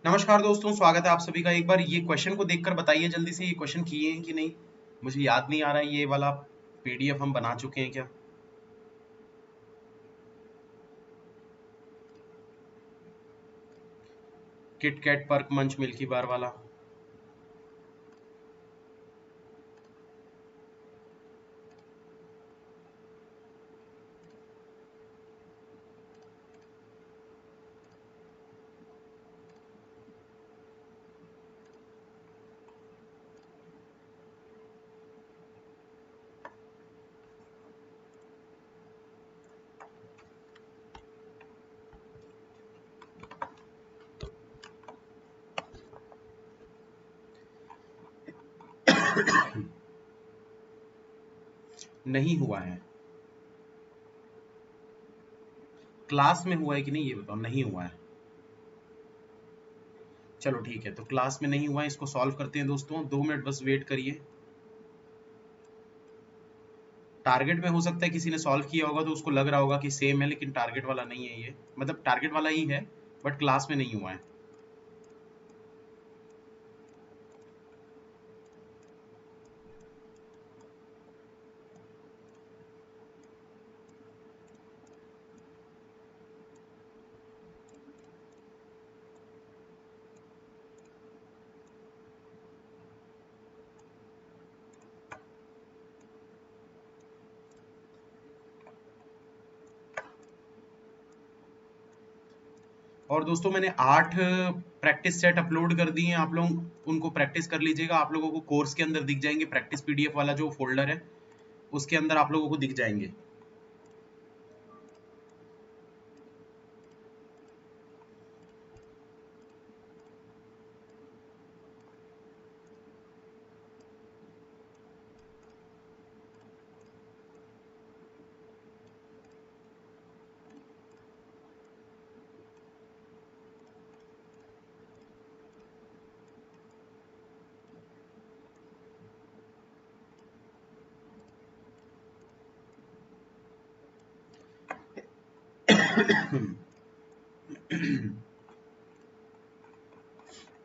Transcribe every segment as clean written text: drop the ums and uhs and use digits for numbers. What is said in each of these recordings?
नमस्कार दोस्तों, स्वागत है आप सभी का। एक बार ये क्वेश्चन को देखकर बताइए जल्दी से, ये क्वेश्चन किए हैं कि नहीं। मुझे याद नहीं आ रहा है ये वाला पीडीएफ हम बना चुके हैं क्या। Kit Kat Perk Munch Milky Bar वाला। नहीं हुआ है। क्लास में हुआ है कि नहीं ये बताओ। नहीं हुआ है। चलो ठीक है, तो क्लास में नहीं हुआ है, इसको सॉल्व करते हैं दोस्तों। 2 मिनट बस वेट करिए। टारगेट में हो सकता है किसी ने सॉल्व किया होगा तो उसको लग रहा होगा कि सेम है, लेकिन टारगेट वाला नहीं है ये। मतलब टारगेट वाला ही है, बट क्लास में नहीं हुआ है। और दोस्तों मैंने 8 प्रैक्टिस सेट अपलोड कर दिए हैं, आप लोग उनको प्रैक्टिस कर लीजिएगा। आप लोगों को कोर्स के अंदर दिख जाएंगे, प्रैक्टिस पीडीएफ वाला जो फोल्डर है उसके अंदर आप लोगों को दिख जाएंगे।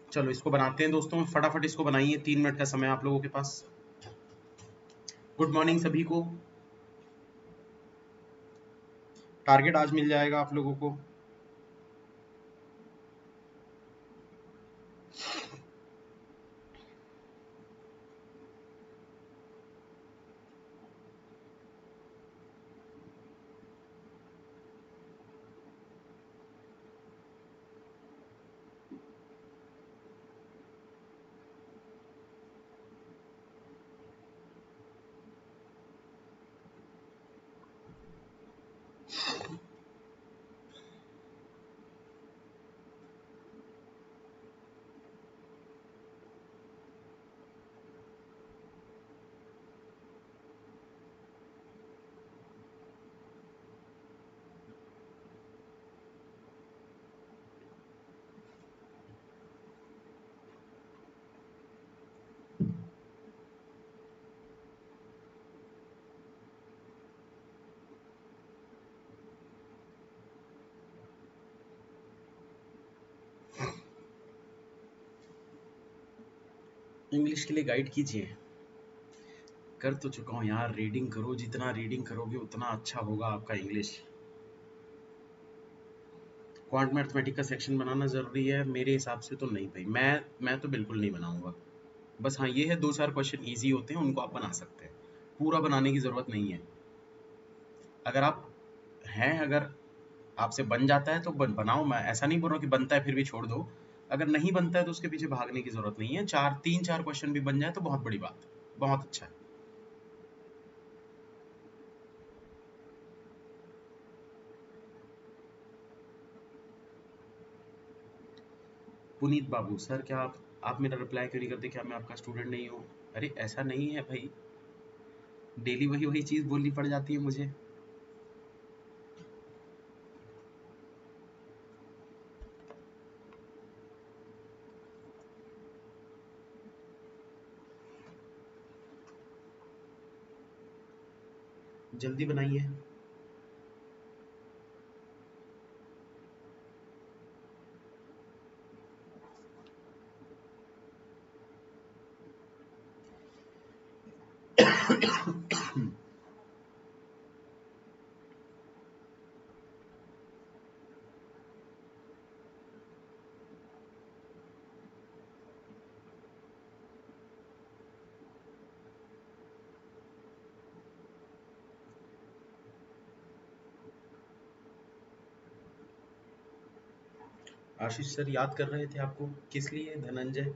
चलो इसको बनाते हैं दोस्तों, फटाफट इसको बनाइए। 3 मिनट का समय आप लोगों के पास। गुड मॉर्निंग सभी को। टारगेट आज मिल जाएगा आप लोगों को। इंग्लिश के लिए गाइड कीजिए। कर तो चुका हूँ यार। रीडिंग करो, जितना रीडिंग करोगे उतना अच्छा होगा आपका इंग्लिश। क्वांट मैथमेटिक का सेक्शन बनाना जरूरी है मेरे हिसाब से तो नहीं भाई। मैं तो बिल्कुल नहीं बनाऊंगा। बस हाँ, ये है 2-4 क्वेश्चन इजी होते हैं, उनको आप बना सकते हैं। पूरा बनाने की जरूरत नहीं है। अगर आप हैं, अगर आपसे बन जाता है तो बनाओ। मैं ऐसा नहीं बोल रहा हूँ कि बनता है फिर भी छोड़ दो। अगर नहीं बनता है तो उसके पीछे भागने की जरूरत नहीं है। 3-4 क्वेश्चन भी बन जाए तो बहुत बड़ी बात है, बहुत अच्छा है। पुनीत बाबू सर, क्या आप मेरा रिप्लाई क्यों नहीं करते? क्या मैं आपका स्टूडेंट नहीं हूँ? अरे ऐसा नहीं है भाई। डेली वही वही चीज बोलनी पड़ जाती है मुझे। जल्दी बनाइए। आशीष सर याद कर रहे थे आपको, किस लिए धनंजय?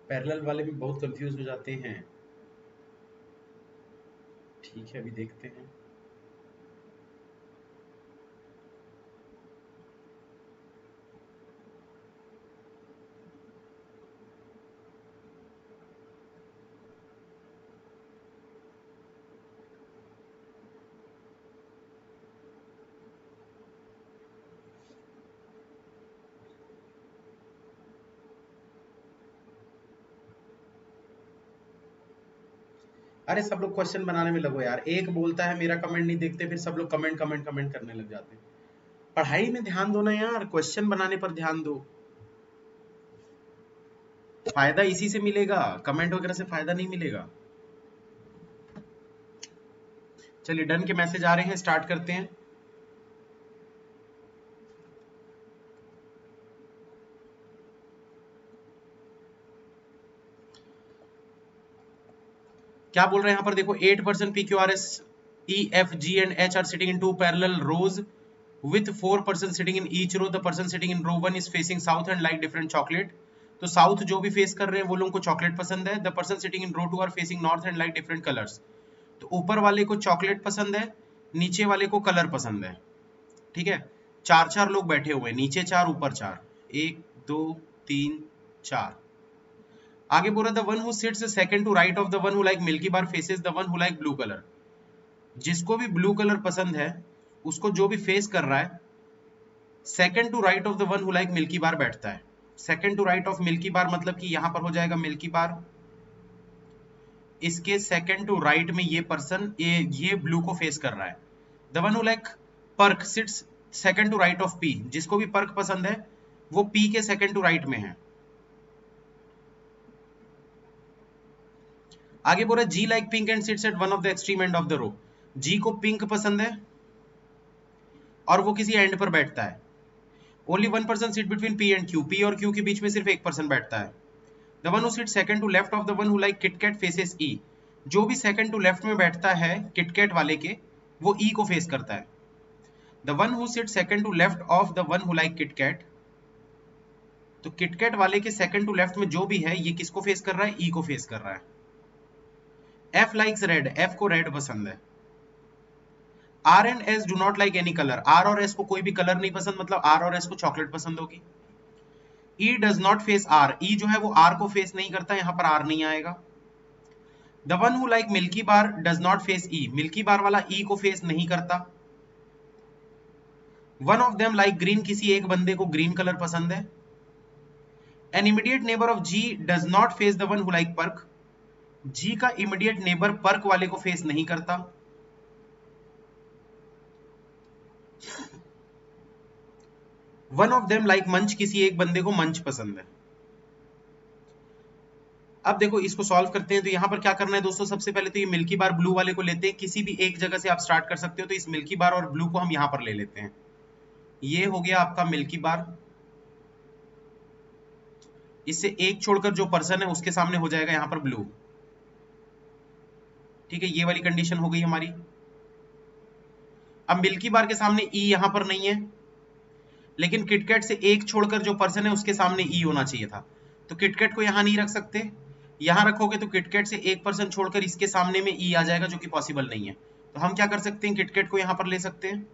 पैरेलल वाले भी बहुत कंफ्यूज हो जाते हैं। ठीक है, अभी देखते हैं। अरे सब लोग क्वेश्चन बनाने में लगो यार, एक बोलता है मेरा कमेंट नहीं देखते, फिर सब लोग कमेंट कमेंट कमेंट करने लग जाते हैं। पढ़ाई में ध्यान दो ना यार, क्वेश्चन बनाने पर ध्यान दो। फायदा इसी से मिलेगा, कमेंट वगैरह से फायदा नहीं मिलेगा। चलिए डन के मैसेज आ रहे हैं, स्टार्ट करते हैं। क्या बोल रहे हैं यहाँ पर देखो, 8% PQRS E F G and H are sitting in two parallel rows with 4% sitting in each row. The person sitting in row 1 is facing south and like different chocolate. तो साउथ जो भी फेस कर रहे हैं वो लोगों को chocolate पसंद है। The person sitting in row 2 are facing north and like different colours. तो ऊपर वाले को चॉकलेट पसंद है, नीचे वाले को कलर पसंद है। ठीक है, चार चार लोग बैठे हुए हैं, नीचे चार ऊपर चार, 1 2 3 4। आगे बोल रहा the one who sits second to right of the one who like milky bar faces the one who like blue colour. जिसको भी ब्लू कलर पसंद है उसको जो भी फेस कर रहा है, second to right of the one who like milky Bar बैठता है। Second to right of Milky Bar मतलब कि यहां पर हो जाएगा मिल्की बार, इसके सेकंड टू राइट में ये पर्सन ये ब्लू को फेस कर रहा है। The one who like perk sits second to right of P. जिसको भी पर्क पसंद है वो पी के सेकंड टू राइट में है। आगे बोल रहा है G like pink and sits at one of the extreme end of the row. G को पिंक पसंद है और वो किसी एंड पर बैठता है। Only 1% sit between P and Q. P और क्यू के बीच में सिर्फ 1% बैठता है। The one who sit second to left of the one who like KitKat faces E. जो भी सेकंड टू लेफ्ट में बैठता है किटकैट वाले के, वो ई को फेस करता है। The one who sit second to left of the one who like KitKat. तो किटकैट वाले के सेकंड टू लेफ्ट में जो भी है ये किसको फेस कर रहा है, ई को फेस कर रहा है। F likes red. एफ को रेड पसंद है। R and S do not like any colour. R और एस को कोई भी कलर नहीं पसंद, मतलब आर और एस को चॉकलेट पसंद होगी। ई डज नॉट फेस आर। ई जो है वो आर को फेस नहीं करता, यहां पर आर नहीं आएगा। The one who like milky Bar does not face E. Milky Bar वाला ई को फेस नहीं करता। One of them like green. किसी एक बंदे को ग्रीन कलर पसंद है। An immediate neighbour of G does not face the one who like Perk. G का इमीडिएट नेबर पर्क वाले को फेस नहीं करता। वन ऑफ देम लाइक मंच। किसी एक बंदे को मंच पसंद है। अब देखो इसको सॉल्व करते हैं। तो यहां पर क्या करना है दोस्तों, सबसे पहले तो ये मिल्की बार ब्लू वाले को लेते हैं। किसी भी एक जगह से आप स्टार्ट कर सकते हो। तो इस मिल्की बार और ब्लू को हम यहां पर ले लेते हैं। ये हो गया आपका मिल्की बार। इससे एक छोड़कर जो पर्सन है उसके सामने हो जाएगा यहां पर ब्लू। ठीक है, ये वाली कंडीशन हो गई हमारी। अब मिल्की बार के सामने ई यहां पर नहीं है, लेकिन किटकैट से एक छोड़कर जो पर्सन है उसके सामने ई होना चाहिए था। तो किटकैट को यहां नहीं रख सकते। यहां रखोगे तो किटकैट से एक पर्सन छोड़कर इसके सामने में ई आ जाएगा, जो कि पॉसिबल नहीं है। तो हम क्या कर सकते हैं, किटकैट को यहां पर ले सकते हैं।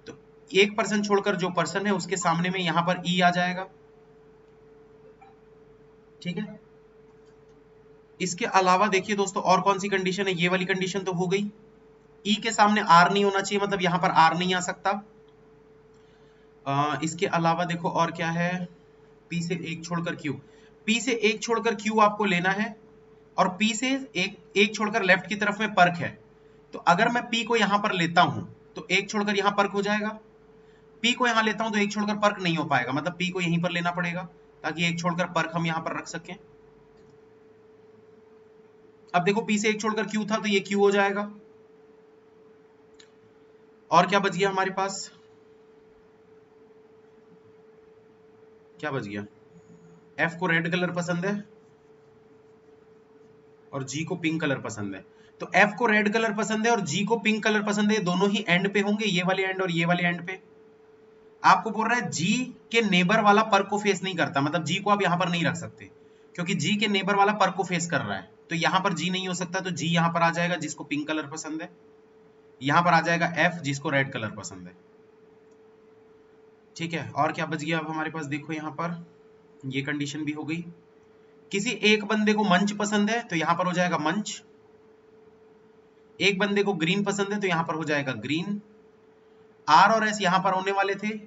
तो एक पर्सन छोड़कर जो पर्सन है उसके सामने में यहां पर ई आ जाएगा। ठीक है, इसके अलावा देखिए दोस्तों और कौन सी कंडीशन है। ये वाली कंडीशन तो हो गई। ई के सामने आर नहीं होना चाहिए, मतलब यहां पर आर नहीं आ सकता। इसके अलावा देखो और क्या है, पी से एक छोड़कर क्यू। पी से एक छोड़कर क्यू आपको लेना है, और पी से एक छोड़कर लेफ्ट की तरफ में पर्क है। तो अगर मैं पी को यहां पर लेता हूं तो एक छोड़कर यहां पर्क हो जाएगा। पी को यहां लेता हूं तो एक छोड़कर पर्क नहीं हो पाएगा, मतलब पी को यहीं पर लेना पड़ेगा ताकि एक छोड़कर पर्क हम यहां पर रख सकें। अब देखो पी से एक छोड़कर क्यू था तो ये क्यू हो जाएगा। और क्या बच गया हमारे पास, क्या बच गया, एफ को रेड कलर पसंद है और जी को पिंक कलर पसंद है। तो एफ को रेड कलर पसंद है और जी को पिंक कलर पसंद है, ये दोनों ही एंड पे होंगे, ये वाले एंड और ये वाले एंड पे। आपको बोल रहा है जी के नेबर वाला पर को फेस नहीं करता, मतलब जी को आप यहां पर नहीं रख सकते क्योंकि जी के नेबर वाला पर को फेस कर रहा है, तो यहां पर जी नहीं हो सकता, तो जी यहां पर आ जाएगा जिसको पिंक कलर पसंद है, यहां पर आ जाएगा एफ जिसको रेड कलर पसंद है। ठीक है, और क्या बच गया अब हमारे पास, देखो यहां पर ये कंडीशन भी हो गई। किसी एक बंदे को मंच पसंद है तो यहां पर हो जाएगा मंच, एक बंदे को ग्रीन पसंद है तो यहां पर हो जाएगा ग्रीन। आर और एस यहां पर होने वाले थे,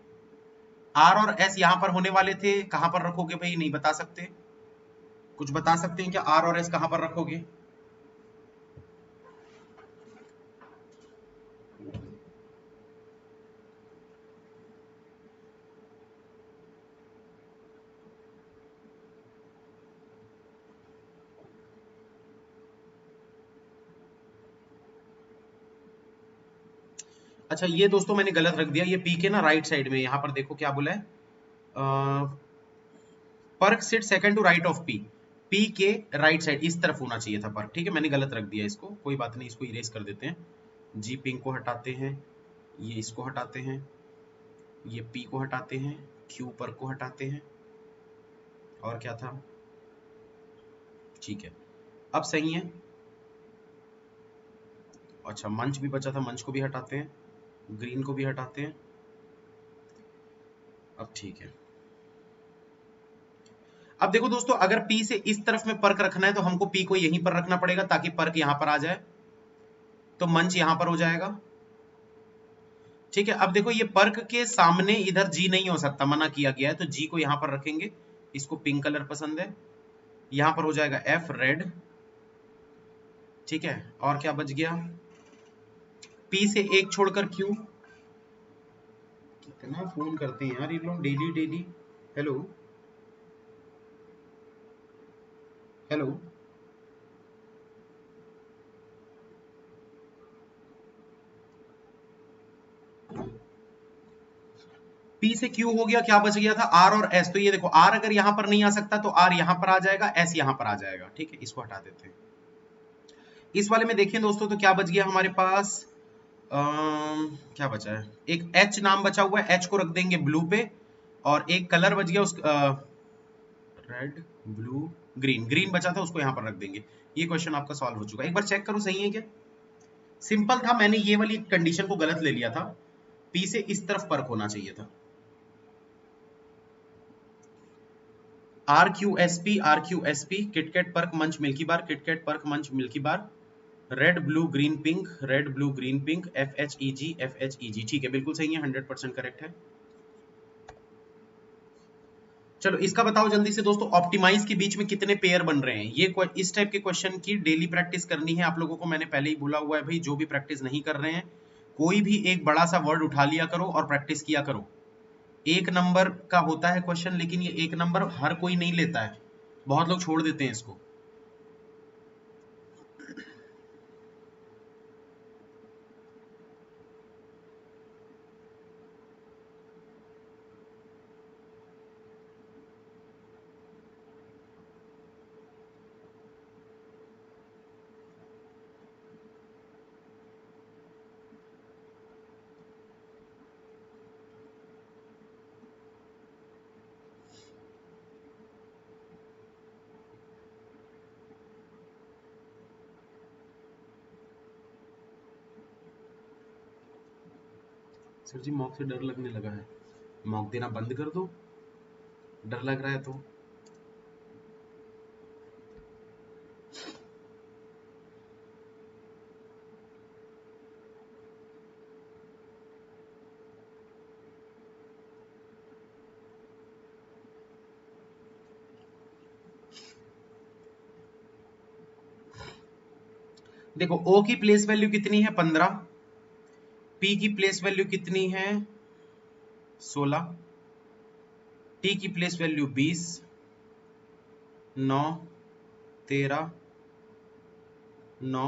आर और एस यहां पर होने वाले थे, कहां पर रखोगे भाई, नहीं बता सकते, कुछ बता सकते हैं क्या, आर और एस कहां पर रखोगे? अच्छा ये दोस्तों मैंने गलत रख दिया, ये पी के ना राइट साइड में, यहां पर देखो क्या बोला है, perk sit second to right of P, P के राइट साइड इस तरफ होना चाहिए था पर्क, ठीक है मैंने गलत रख दिया इसको, कोई बात नहीं, इसको इरेज कर देते हैं। जी पिंक को हटाते हैं, ये इसको हटाते हैं, ये पी को हटाते हैं, क्यू पर्क को हटाते हैं, और क्या था, ठीक है अब सही है। अच्छा मंच भी बचा था, मंच को भी हटाते हैं, ग्रीन को भी हटाते हैं, अब ठीक है। अब देखो दोस्तों, अगर P से इस तरफ में पर्क रखना है तो हमको P को यहीं पर रखना पड़ेगा ताकि पर्क यहां पर आ जाए, तो मंच यहां पर हो जाएगा। ठीक है, अब देखो ये पर्क के सामने इधर G नहीं हो सकता, मना किया गया है, तो G को यहां पर रखेंगे, इसको पिंक कलर पसंद है, यहां पर हो जाएगा F रेड। ठीक है, और क्या बच गया, P से एक छोड़कर Q, कितना फोन करते हैं यार ये लोग daily daily. Hello hello, P से Q हो गया, क्या बच गया था, R और S, तो ये देखो R अगर यहां पर नहीं आ सकता तो R यहां पर आ जाएगा, S यहां पर आ जाएगा, ठीक है इसको हटा देते हैं। इस वाले में देखिए दोस्तों, तो क्या बच गया हमारे पास, क्या बचा है, एक H नाम बचा हुआ है, H को रख देंगे ब्लू पे, और एक कलर बच गया उस रेड ब्लू ग्रीन, ग्रीन बचा था उसको यहां पर रख देंगे। ये क्वेश्चन आपका सॉल्व हो चुका है, एक बार चेक करो सही है क्या, सिंपल था, मैंने ये वाली कंडीशन को गलत ले लिया था, P से इस तरफ पर्क होना चाहिए था। R Q S P, KitKat Perk Munch Milky Bar, KitKat Perk Munch Milky Bar, red blue green pink, red blue green pink, F H E G, ठीक है बिल्कुल सही है, 100% करेक्ट है। चलो इसका बताओ जल्दी से दोस्तों, ऑप्टिमाइज के बीच में कितने पेयर बन रहे हैं, ये इस टाइप के क्वेश्चन की डेली प्रैक्टिस करनी है आप लोगों को, मैंने पहले ही बोला हुआ है भाई, जो भी प्रैक्टिस नहीं कर रहे हैं कोई भी एक बड़ा सा वर्ड उठा लिया करो और प्रैक्टिस किया करो। एक नंबर का होता है क्वेश्चन, लेकिन ये एक नंबर हर कोई नहीं लेता है, बहुत लोग छोड़ देते हैं इसको। सर जी मॉक से डर लगने लगा है, मॉक देना बंद कर दो, डर लग रहा है तो। देखो O की प्लेस वैल्यू कितनी है 15, P की प्लेस वैल्यू कितनी है 16, T की प्लेस वैल्यू 20, 9, 13, 9,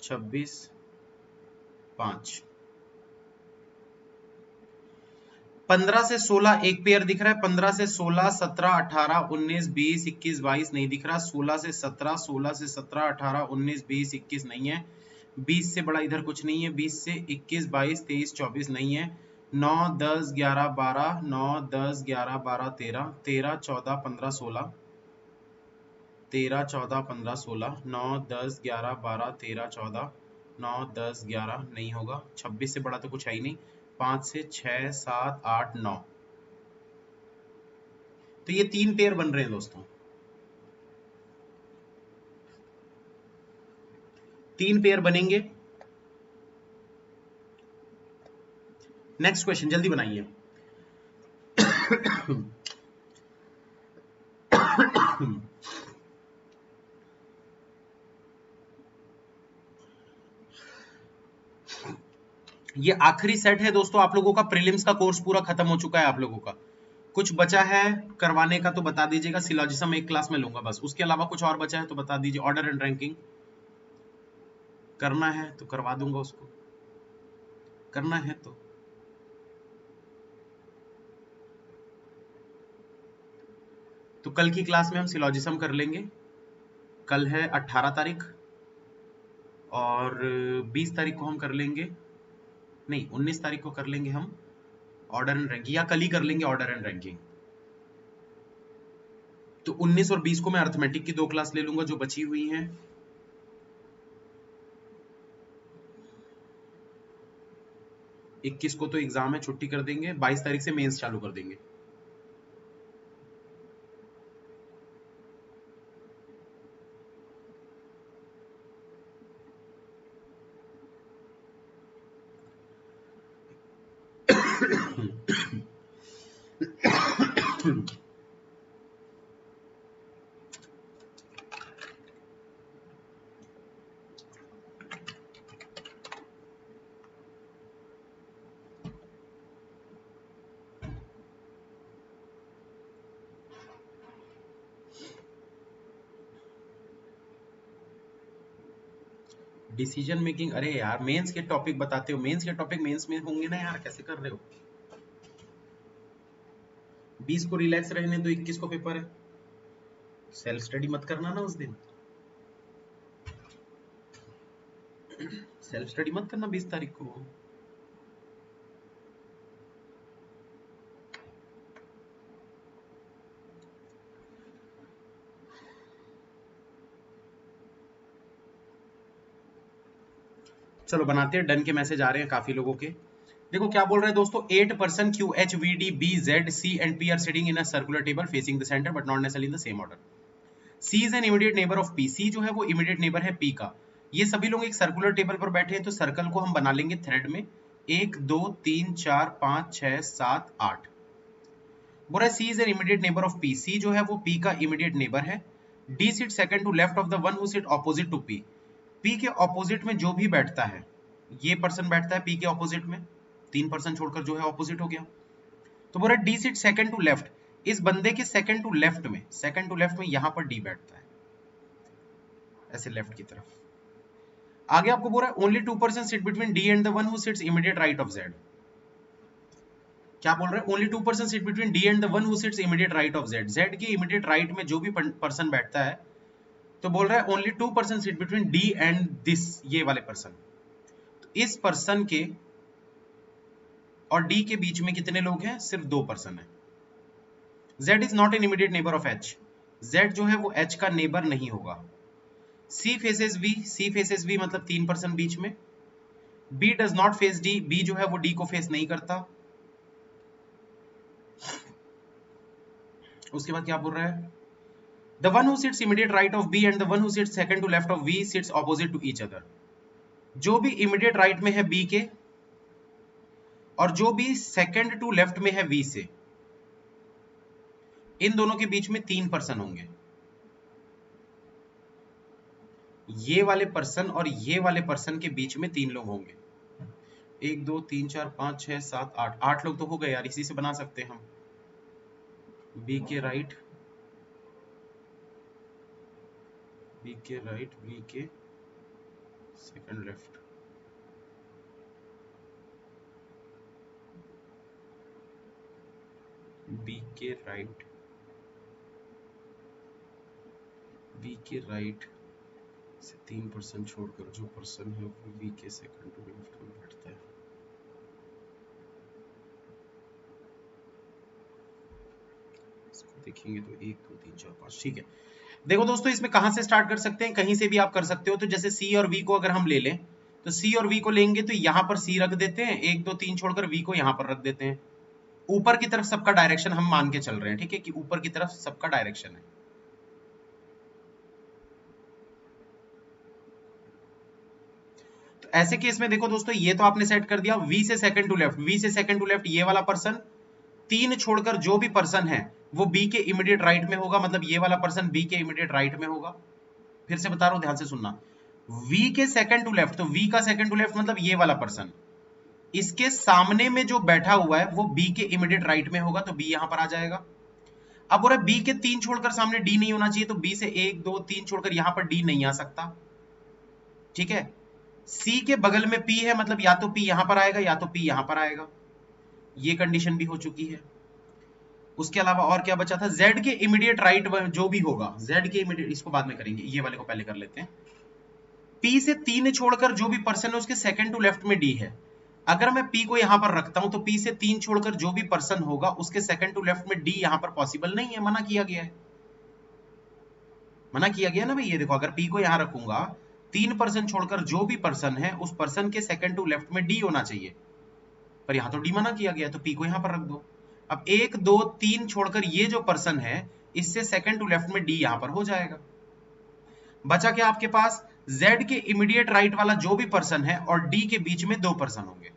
26, 5। 15 से 16 एक पेयर दिख रहा है, 15 से 16, 17, 18, 19, 20, 21, 22 नहीं दिख रहा, 16 से 17, 16 से 17, 18, 19, 20, 21 नहीं है, 20 से बड़ा इधर कुछ नहीं है, 20 से 21, 22, 23, 24 नहीं है, 9, 10, 11, 12, 9, 10, 11, 12, 13, 13, 14, 15, 16, 13, 14, 15, 16, 9, 10, 11, 12, 13, 14, 9, 10, 11 नहीं होगा, 26 से बड़ा तो कुछ है ही नहीं, 5 से 6, 7, 8, 9। तो ये 3 पेयर बन रहे हैं दोस्तों, 3 पेयर बनेंगे। नेक्स्ट क्वेश्चन जल्दी बनाइए। ये आखिरी सेट है दोस्तों, आप लोगों का प्रीलिम्स का कोर्स पूरा खत्म हो चुका है। आप लोगों का कुछ बचा है करवाने का तो बता दीजिएगा, सिलॉजिज्म एक क्लास में लूंगा बस, उसके अलावा कुछ और बचा है तो बता दीजिए। ऑर्डर एंड रैंकिंग करना है तो करवा दूंगा, उसको करना है तो कल की क्लास में हम सिलॉजिज्म कर लेंगे। कल है 18 तारीख और 20 तारीख को हम कर लेंगे, नहीं 19 तारीख को कर लेंगे हम ऑर्डर एंड रैंकिंग, या कल ही कर लेंगे ऑर्डर एंड रैंकिंग। तो 19 और 20 को मैं अर्थमेटिक की 2 क्लास ले लूंगा जो बची हुई हैं। इक्कीस को तो एग्जाम है, छुट्टी कर देंगे, 22 तारीख से मेंस चालू कर देंगे। डिसीजन मेकिंग, अरे यार मेंस के टॉपिक बताते हो, मेंस के टॉपिक मेंस में होंगे ना यार, कैसे कर रहे हो। 20 को रिलैक्स रहने दो, 21 को पेपर है, सेल्फ स्टडी मत करना ना उस दिन, सेल्फ स्टडी मत करना 20 तारीख को। चलो बनाते हैं, डन के मैसेज आ रहे हैं काफी लोगों के। देखो क्या बोल रहे हैं दोस्तों, 8 person Q H V D B Z C and P R sitting in a circular table facing the centre but not necessarily in the same order. C is an immediate neighbour of P, C जो है वो immediate neighbour है P का। ये सभी लोग एक circular table पर बैठे हैं, तो सर्कल को हम बना लेंगे थ्रेड में, 1 2 3 4 5 6 7 8। बोला C is an immediate neighbour of P, C जो है वो पी का इमीडिएट नेबर है। D sit second to left of the one who sit opposite to P, P के ऑपोजिट में जो भी बैठता है, ये पर्सन बैठता है पी के ऑपोजिट में, 3 पर्सन छोड़कर जो है ऑपोजिट हो गया। तो बोला D sit second to left, इस बंदे के सेकंड टू लेफ्ट में, सेकंड टू लेफ्ट में यहां पर डी बैठता है, ऐसे लेफ्ट की तरफ। आगे आपको बोल रहा है only 2 person sit between D and the one who sits immediate right of Z. क्या बोल रहे हैं, only 2 person sit between D and the one who sits immediate right of Z, Z के इमीडिएट राइट में जो भी person बैठता है, तो बोल रहा है only 2 person sit between D and this, ये वाले पर्सन। तो इस पर्सन के और डी के बीच में कितने लोग हैं, सिर्फ 2 पर्सन है। z is not an immediate neighbour of h, z जो है वो h का नेबर नहीं होगा। c faces v, c faces v मतलब 3 पर्सन बीच में। b does not face d, b जो है वो d को फेस नहीं करता। उसके बाद क्या बोल रहा है, the one who sits immediate right of b and the one who sits second to left of v sits opposite to each other। जो भी इमीडिएट राइट में है b के और जो भी सेकंड टू लेफ्ट में है v से, इन दोनों के बीच में 3 पर्सन होंगे। ये वाले पर्सन और ये वाले पर्सन के बीच में 3 लोग होंगे। 1 2 3 4 5 6 7 8, 8 लोग तो हो गए यार, इसी से बना सकते हैं हम। बी के राइट, बी के राइट, बी के सेकंड लेफ्ट, बी के राइट, बी के राइट से 3% छोड़कर जो पर्सन है वो बी के सेकंड टू लेफ्ट में बैठता है। इसको देखेंगे तो 1 2 3 4 5, ठीक है। देखो दोस्तों, इसमें कहां से स्टार्ट कर सकते हैं, कहीं से भी आप कर सकते हो। तो जैसे सी और वी को अगर हम ले लें, तो सी और वी को लेंगे तो यहां पर सी रख देते हैं, 1 2 3 छोड़कर वी को यहां पर रख देते हैं। ऊपर की तरफ सबका डायरेक्शन हम मान के चल रहे हैं, ठीक है, कि ऊपर की तरफ सबका डायरेक्शन है। तो ऐसे केस में देखो दोस्तों, ये तो आपने सेट कर दिया वी से सेकंड टू लेफ्ट, वी से सेकंड टू लेफ्ट ये वाला पर्सन, 3 छोड़कर जो भी पर्सन है वो बी के इमीडिएट राइट में होगा, मतलब ये वाला पर्सन बी के इमीडिएट राइट में होगा। फिर से बता रहा हूं, ध्यान से सुनना। वी के सेकंड टू लेफ्ट, तो वी का सेकंड टू लेफ्ट मतलब ये वाला पर्सन, इसके सामने में जो बैठा हुआ है वो बी के इमीडिएट राइट में होगा, तो बी यहां पर आ जाएगा। अब बोला बी के 3 छोड़कर सामने डी नहीं होना चाहिए, तो बी से 1 2 3 छोड़कर यहां पर डी नहीं आ सकता, ठीक है। सी के बगल में पी है, मतलब या तो पी यहां पर आएगा या तो पी यहां पर आएगा, ये कंडीशन भी हो चुकी है। उसके अलावा और क्या बचा था, जेड के इमीडिएट राइट जो भी होगा, जेड के इमीडिएट, इसको बाद में करेंगे, ये वाले को पहले कर लेते हैं। पी से 3 छोड़कर जो भी पर्सन है उसके सेकंड टू लेफ्ट में डी है। अगर मैं पी को यहां पर रखता हूं तो पी से 3 छोड़कर जो भी पर्सन होगा उसके सेकंड टू लेफ्ट में डी यहां पर पॉसिबल नहीं है, मना किया गया है। मना किया गया ना भाई, ये देखो, अगर पी को यहां रखूंगा, 3% छोड़कर जो भी पर्सन है उस पर्सन के सेकंड टू लेफ्ट में डी होना चाहिए, पर यहां तो डी मना किया गया, तो पी को यहां पर रख दो। अब 1 2 3 छोड़कर ये जो पर्सन है इससे सेकंड टू लेफ्ट में डी यहां पर हो जाएगा। बचा क्या आपके पास, Z के इमीडिएट राइट वाला जो भी पर्सन है और D के बीच में 2 पर्सन होंगे।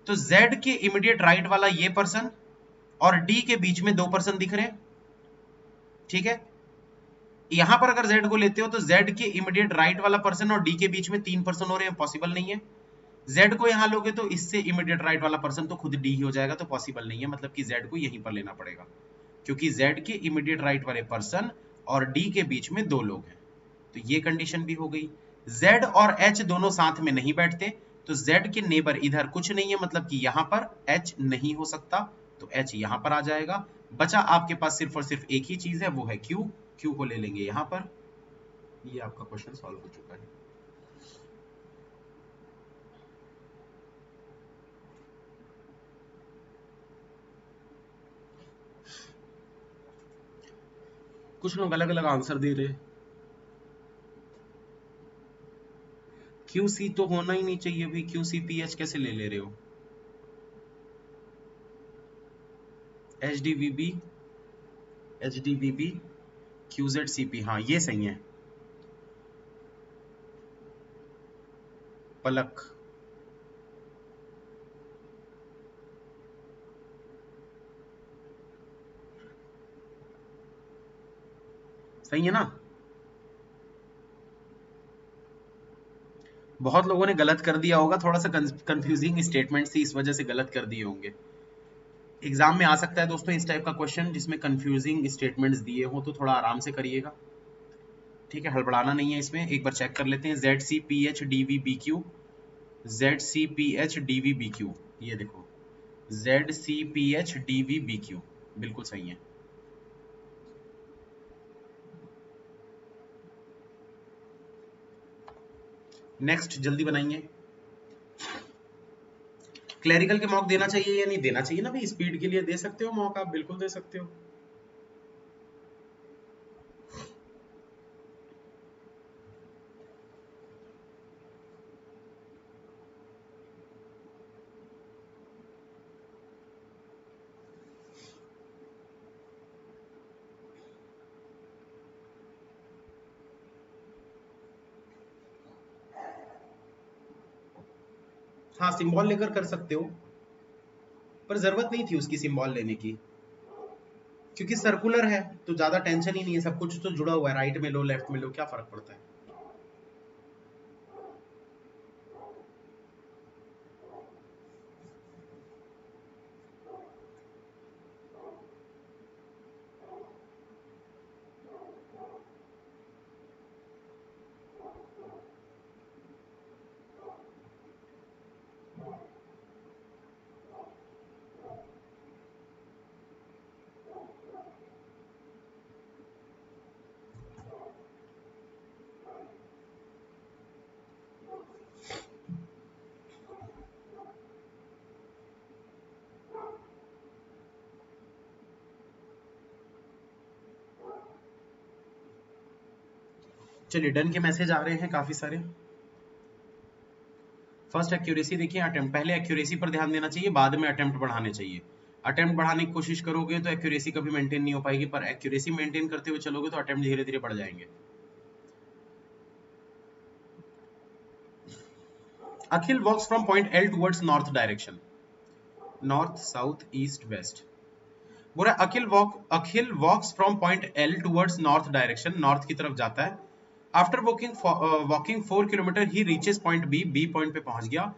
तो Z के इमीडिएट राइट वाला ये पर्सन और D के बीच में 2 पर्सन दिख रहे हैं, ठीक है। यहां पर अगर Z को लेते हो तो Z के इमीडिएट राइट वाला पर्सन और D के बीच में 3 पर्सन हो रहे हैं, पॉसिबल नहीं है। Z को यहां लोगे तो इससे इमीडिएट राइट वाला पर्सन तो खुद D ही हो जाएगा, तो पॉसिबल नहीं है, मतलब कि Z को यहीं पर लेना पड़ेगा, क्योंकि Z के इमीडिएट राइट वाले पर्सन और D के बीच में 2 लोग हैं, तो ये कंडीशन भी हो गई। Z और H दोनों साथ में नहीं बैठते, तो Z के नेबर इधर कुछ नहीं है, मतलब कि यहां पर H नहीं हो सकता, तो H यहां पर आ जाएगा। बचा आपके पास सिर्फ और सिर्फ एक ही चीज है, वो है Q। Q को ले लेंगे यहां पर। ये आपका क्वेश्चन सॉल्व हो चुका है। कुछ लोग अलग अलग आंसर दे रहे हैं। QC तो होना ही नहीं चाहिए भाई, QCPH कैसे ले रहे हो। HDVB, HDVB, QZCP, हाँ ये सही है। पलक, सही है ना। बहुत लोगों ने गलत कर दिया होगा, थोड़ा सा कंफ्यूजिंग स्टेटमेंट थी, इस वजह से गलत कर दिए होंगे। एग्जाम में आ सकता है दोस्तों इस टाइप का क्वेश्चन जिसमें कंफ्यूजिंग स्टेटमेंट्स दिए हो, तो थोड़ा आराम से करिएगा, ठीक है, हड़बड़ाना नहीं है इसमें। एक बार चेक कर लेते हैं, ZCPH DVBQ, ZCPH DVBQ, ये देखो ZCPH DVBQ बिल्कुल सही है। नेक्स्ट जल्दी बनाइए। क्लैरिकल के मॉक देना चाहिए या नहीं देना चाहिए ना भाई, स्पीड के लिए दे सकते हो मॉक, आप बिल्कुल दे सकते हो। हाँ सिंबल लेकर कर सकते हो, पर जरूरत नहीं थी उसकी सिंबल लेने की, क्योंकि सर्कुलर है तो ज्यादा टेंशन ही नहीं है, सब कुछ तो जुड़ा हुआ है, राइट में लो लेफ्ट में लो, क्या फर्क पड़ता है। चलिए डन के मैसेज आ रहे हैं काफी सारे। फर्स्ट एक्यूरेसी देखिए, अटेम्प्ट, पहले एक्यूरेसी पर ध्यान देना चाहिए, बाद में अटेम्प्ट बढ़ाने चाहिए। अटेम्प्ट बढ़ाने की कोशिश करोगे तो एक्यूरेसी कभी मेंटेन नहीं हो पाएगी, पर एक्यूरेसी मेंटेन करते हुए चलोगे तो अटेम्प्ट धीरे धीरे बढ़ जाएंगे। Akhil walks from point L towards north direction, north south east west. बोला Akhil walks from point L towards north direction, north की तरफ जाता है। After walking 4 kilometre he reaches point B, B point पे पहुंच गया,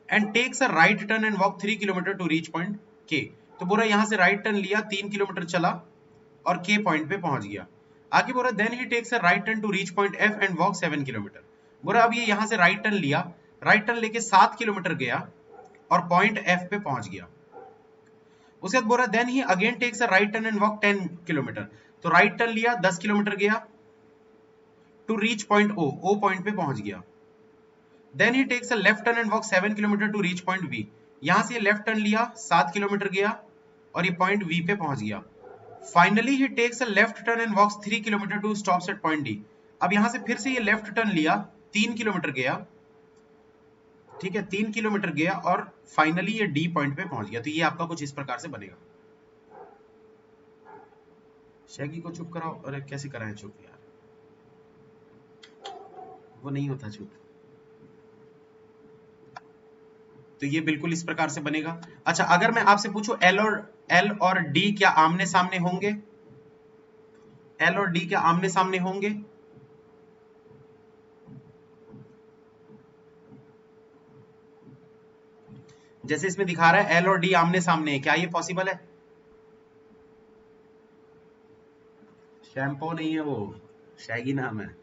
and takes a right turn and walk 3 kilometre to reach point K. तो बोला यहां से राइट टर्न लिया, 3 किलोमीटर चला और के पॉइंट पे पहुंच गया। आगे बोला then he takes a right turn to reach point F and walk 7 kilometre. बोला अब ये यहां से राइट टर्न लिया, राइट टर्न लेके 7 किलोमीटर गया और पॉइंट एफ पे पहुंच गया। उसके बाद बोला then he again takes a right turn and walk 10 kilometre. तो राइट टर्न लिया, 10 किलोमीटर गया to reach point O, O point पे पहुंच गया। Then he takes a left turn and walk 7 kilometre to reach point V. यहां से left turn लिया, 7 kilometre गया और ये पॉइंट वी पे पहुंच गया। Finally he takes a left turn and walks 3 kilometre to stops at point D. अब यहां से फिर से ये लेफ्ट टर्न लिया, 3 किलोमीटर गया, ठीक है, 3 किलोमीटर गया और फाइनली ये डी पॉइंट पे पहुंच गया। तो ये आपका कुछ इस प्रकार से बनेगा। शैगी को चुप कराओ। अरे कैसे कराएं चुप यार, वो नहीं होता चुप। तो ये बिल्कुल इस प्रकार से बनेगा। अच्छा अगर मैं आपसे पूछूं एल और डी क्या आमने सामने होंगे? एल और डी क्या आमने सामने होंगे? जैसे इसमें दिखा रहा है एल और डी आमने सामने है, क्या ये पॉसिबल है? शैम्पो नहीं है वो, शैगी नाम है।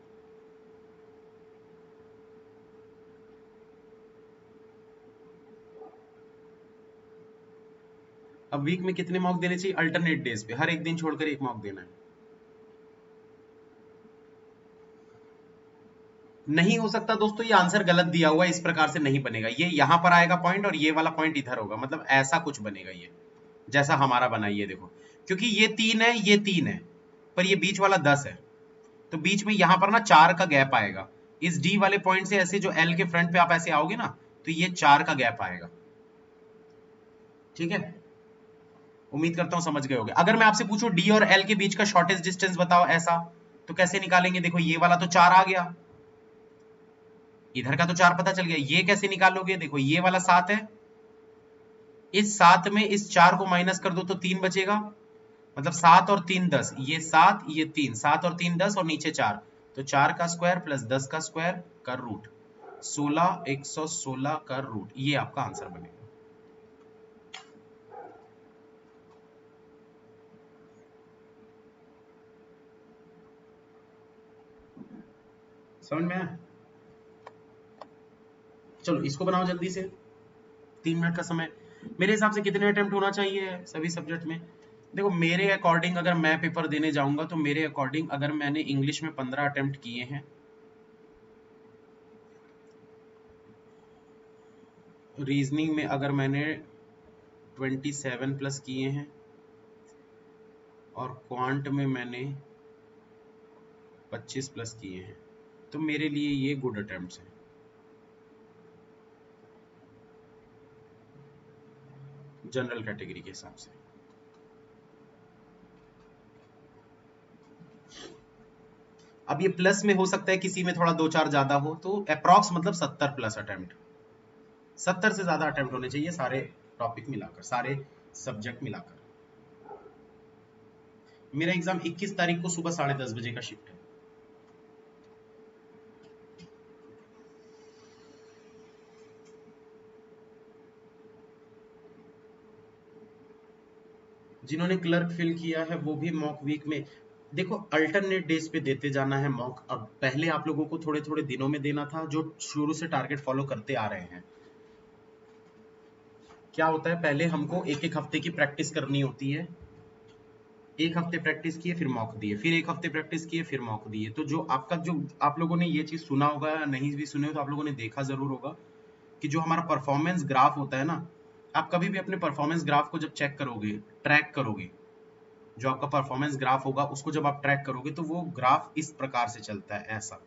अब वीक में कितने मॉक देने चाहिए? अल्टरनेट डेज पे, हर एक दिन छोड़कर एक मॉक देना है। नहीं हो सकता दोस्तों, ये आंसर गलत दिया हुआ है, इस प्रकार से नहीं बनेगा। ये यहां पर आएगा पॉइंट और ये वाला पॉइंट इधर होगा, मतलब ऐसा कुछ बनेगा ये, जैसा हमारा बना ये देखो, क्योंकि ये 3 है, ये 3 है, पर ये बीच वाला 10 है, तो बीच में यहां पर ना 4 का गैप आएगा। इस डी वाले पॉइंट से ऐसे जो एल के फ्रंट पे आप ऐसे आओगे ना, तो ये 4 का गैप आएगा। ठीक है, उम्मीद करता हूं समझ गए होगे। अगर मैं आपसे पूछूं डी और एल के बीच का शॉर्टेस्ट डिस्टेंस बताओ ऐसा, तो कैसे निकालेंगे? देखो ये वाला तो 4 आ गया, इधर का तो 4 पता चल गया। ये कैसे निकालोगे? देखो ये वाला 7 है, इस 7 में इस 4 को माइनस कर दो तो 3 बचेगा, मतलब 7 और 3 10, ये 7 ये 3, 7 और 3 10 और नीचे 4, तो 4 का स्क्वायर प्लस 10 का स्क्वायर का रूट 16, 116 का रूट, ये आपका आंसर बनेगा। समझ में आया? चलो इसको बनाओ जल्दी से, 3 मिनट का समय। मेरे हिसाब से कितने अटेम्प्ट होना चाहिए सभी सब्जेक्ट में? देखो मेरे अकॉर्डिंग अगर मैं पेपर देने जाऊंगा तो मेरे अकॉर्डिंग अगर मैंने इंग्लिश में 15 अटेम्प्ट किए हैं, रीजनिंग में अगर मैंने 27 प्लस किए हैं, और क्वांट में मैंने 25 प्लस किए हैं, तो मेरे लिए ये गुड अटेम्प्ट्स हैं। जनरल कैटेगरी के हिसाब से अब ये प्लस में हो सकता है किसी में थोड़ा 2-4 ज्यादा हो, तो अप्रॉक्स मतलब 70 प्लस अटेम्प्ट, 70 से ज्यादा अटेम्प्ट होने चाहिए सारे टॉपिक मिलाकर, सारे सब्जेक्ट मिलाकर। मेरा एग्जाम 21 तारीख को सुबह 10:30 बजे का शिफ्ट है। जिन्होंने क्लर्क फिल किया है वो भी मॉक वीक में, देखो अल्टरनेट डेज पे देते जाना है मॉक। अब पहले आप लोगों को थोड़े थोड़े दिनों में देना था, जो शुरू से टारगेट फॉलो करते आ रहे हैं। क्या होता है, पहले हमको एक एक हफ्ते की प्रैक्टिस करनी होती है, एक हफ्ते प्रैक्टिस किए फिर मॉक दिए, फिर एक हफ्ते प्रैक्टिस किए फिर मॉक दिए। तो जो आप लोगों ने ये चीज सुना होगा, नहीं भी सुने हो तो आप लोगों ने देखा जरूर होगा कि जो हमारा परफॉर्मेंस ग्राफ होता है ना, आप कभी भी अपने परफॉर्मेंस ग्राफ को जब चेक करोगे, ट्रैक करोगे, जो आपका परफॉर्मेंस ग्राफ होगा उसको जब आप ट्रैक करोगे तो वो ग्राफ इस प्रकार से चलता है, ऐसा।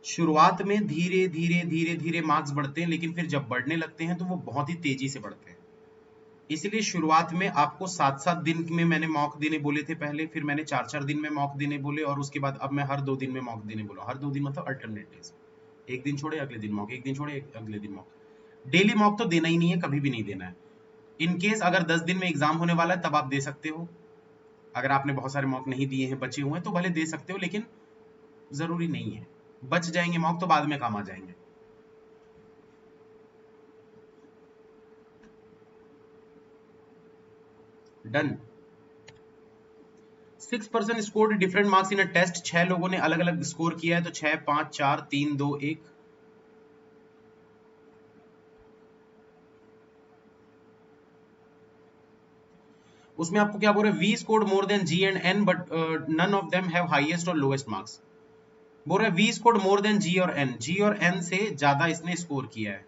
शुरुआत में धीरे धीरे धीरे धीरे मार्क्स बढ़ते हैं, लेकिन फिर जब बढ़ने लगते हैं तो वो बहुत ही तेजी से बढ़ते हैं। इसलिए शुरुआत में आपको 7-7 दिन में मैंने मॉक देने बोले थे पहले, फिर मैंने 4-4 दिन में मॉक देने बोले, और उसके बाद अब मैं हर 2 दिन में मॉक देने बोला। हर 2 दिन मतलब अल्टरनेट डेज, एक दिन छोड़े अगले दिन मॉक, एक दिन छोड़े अगले दिन मॉक। डेली मॉक तो देना ही नहीं है, कभी भी नहीं देना है। इन केस अगर 10 दिन में एग्जाम होने वाला है तब आप दे सकते हो। अगर आपने बहुत सारे मॉक नहीं दिए हैं, बचे हुए हैं, तो भले दे सकते हो, लेकिन जरूरी नहीं है। बच जाएंगे मॉक तो बाद में काम आ जाएंगे। Done. 6 person scored different marks in a test. 6 लोगों ने अलग अलग स्कोर किया है, तो 6, 5, 4, 3, 2, 1। उसमें आपको क्या बोल रहे हैं? V scored more than G and N, but none of them have highest और लोएस्ट मार्क्स। बोल रहे हैं V scored more than G और एन, जी और एन से ज्यादा इसने स्कोर किया है,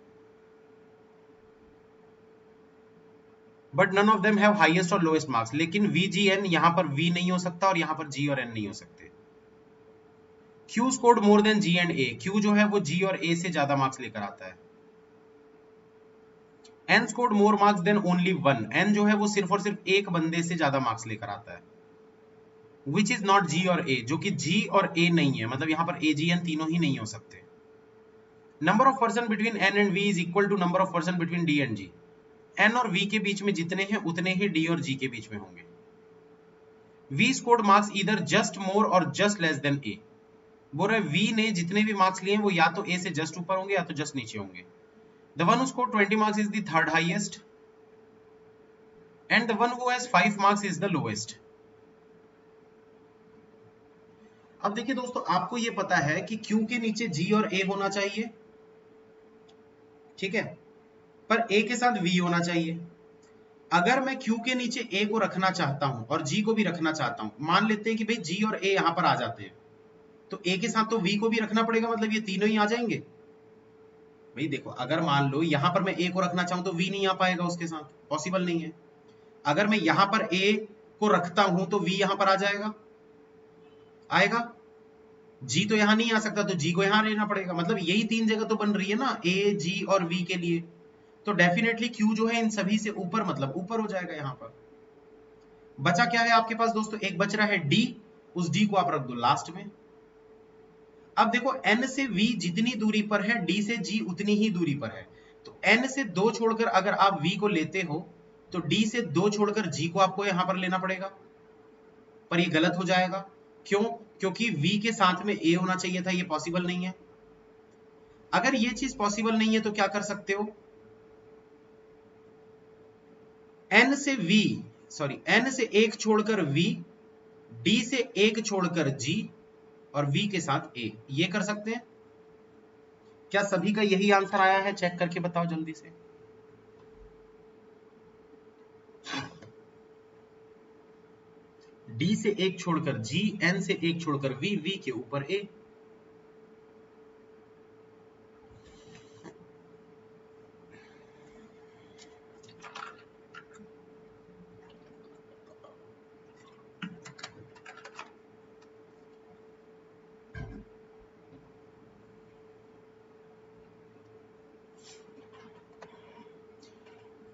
but none of them have highest और लोएस्ट मार्क्स। लेकिन वी जी एन, यहां पर वी नहीं हो सकता और यहां पर जी और एन नहीं हो सकते। Q scored more than G and A, Q जो है वो जी और ए से ज्यादा मार्क्स लेकर आता है। N scored more marks than only one, N जो है वो सिर्फ और सिर्फ एक बंदे से ज्यादा मार्क्स लेकर आता है। विच इज नॉट जी और ए, जो कि जी और ए नहीं है, मतलब यहां पर ए जी एन तीनों ही नहीं हो सकते। Number of person between N and V is equal to number of person between D and G. N और वी के बीच में जितने हैं उतने ही डी और जी के बीच में होंगे। वी स्कोर्ड मार्क्स इधर जस्ट मोर और जस्ट लेस देन ए। बोल रहे वी ने जितने भी मार्क्स लिए हैं वो या तो ए से जस्ट ऊपर होंगे या तो जस्ट नीचे होंगे। The one who scored 20 marks is the third highest and the one who has 5 marks is the lowest. अब देखिए दोस्तों, आपको ये पता है कि क्यू के नीचे जी और ए होना चाहिए, ठीक है, पर ए के साथ वी होना चाहिए। अगर मैं क्यू के नीचे ए को रखना चाहता हूं और जी को भी रखना चाहता हूं, मान लेते हैं कि भाई जी और ए यहां पर आ जाते हैं, तो ए के साथ तो वी को भी रखना पड़ेगा, मतलब ये तीनों ही आ जाएंगे। भाई देखो, अगर मान लो यहां पर मैं ए को रखना चाहूं तो वी नहीं आ पाएगा उसके साथ, पॉसिबल नहीं है। अगर मैं यहां पर ए को रखता हूं तो वी यहां पर आ जाएगा, आएगा। जी तो यहां नहीं आ सकता, तो जी को यहां लेना पड़ेगा, मतलब यही तीन जगह तो बन रही है ना, ए जी और वी के लिए। तो डेफिनेटली क्यू जो है इन सभी से ऊपर, मतलब ऊपर हो जाएगा। यहां पर बचा क्या है आपके पास दोस्तों? एक बच रहा है डी, उस डी को आप रख दो लास्ट में। अब देखो एन से वी जितनी दूरी पर है, डी से जी उतनी ही दूरी पर है, तो एन से 2 छोड़कर अगर आप वी को लेते हो तो डी से 2 छोड़कर जी को आपको यहां पर लेना पड़ेगा, पर ये गलत हो जाएगा। क्यों? क्योंकि वी के साथ में ए होना चाहिए था, ये पॉसिबल नहीं है। अगर ये चीज पॉसिबल नहीं है तो क्या कर सकते हो? एन से वी, सॉरी, एन से 1 छोड़कर वी, डी से 1 छोड़कर जी और वी के साथ ए, ये कर सकते हैं। क्या सभी का यही आंसर आया है? चेक करके बताओ जल्दी से। डी से 1 छोड़कर जी, एन से 1 छोड़कर वी, वी के ऊपर A.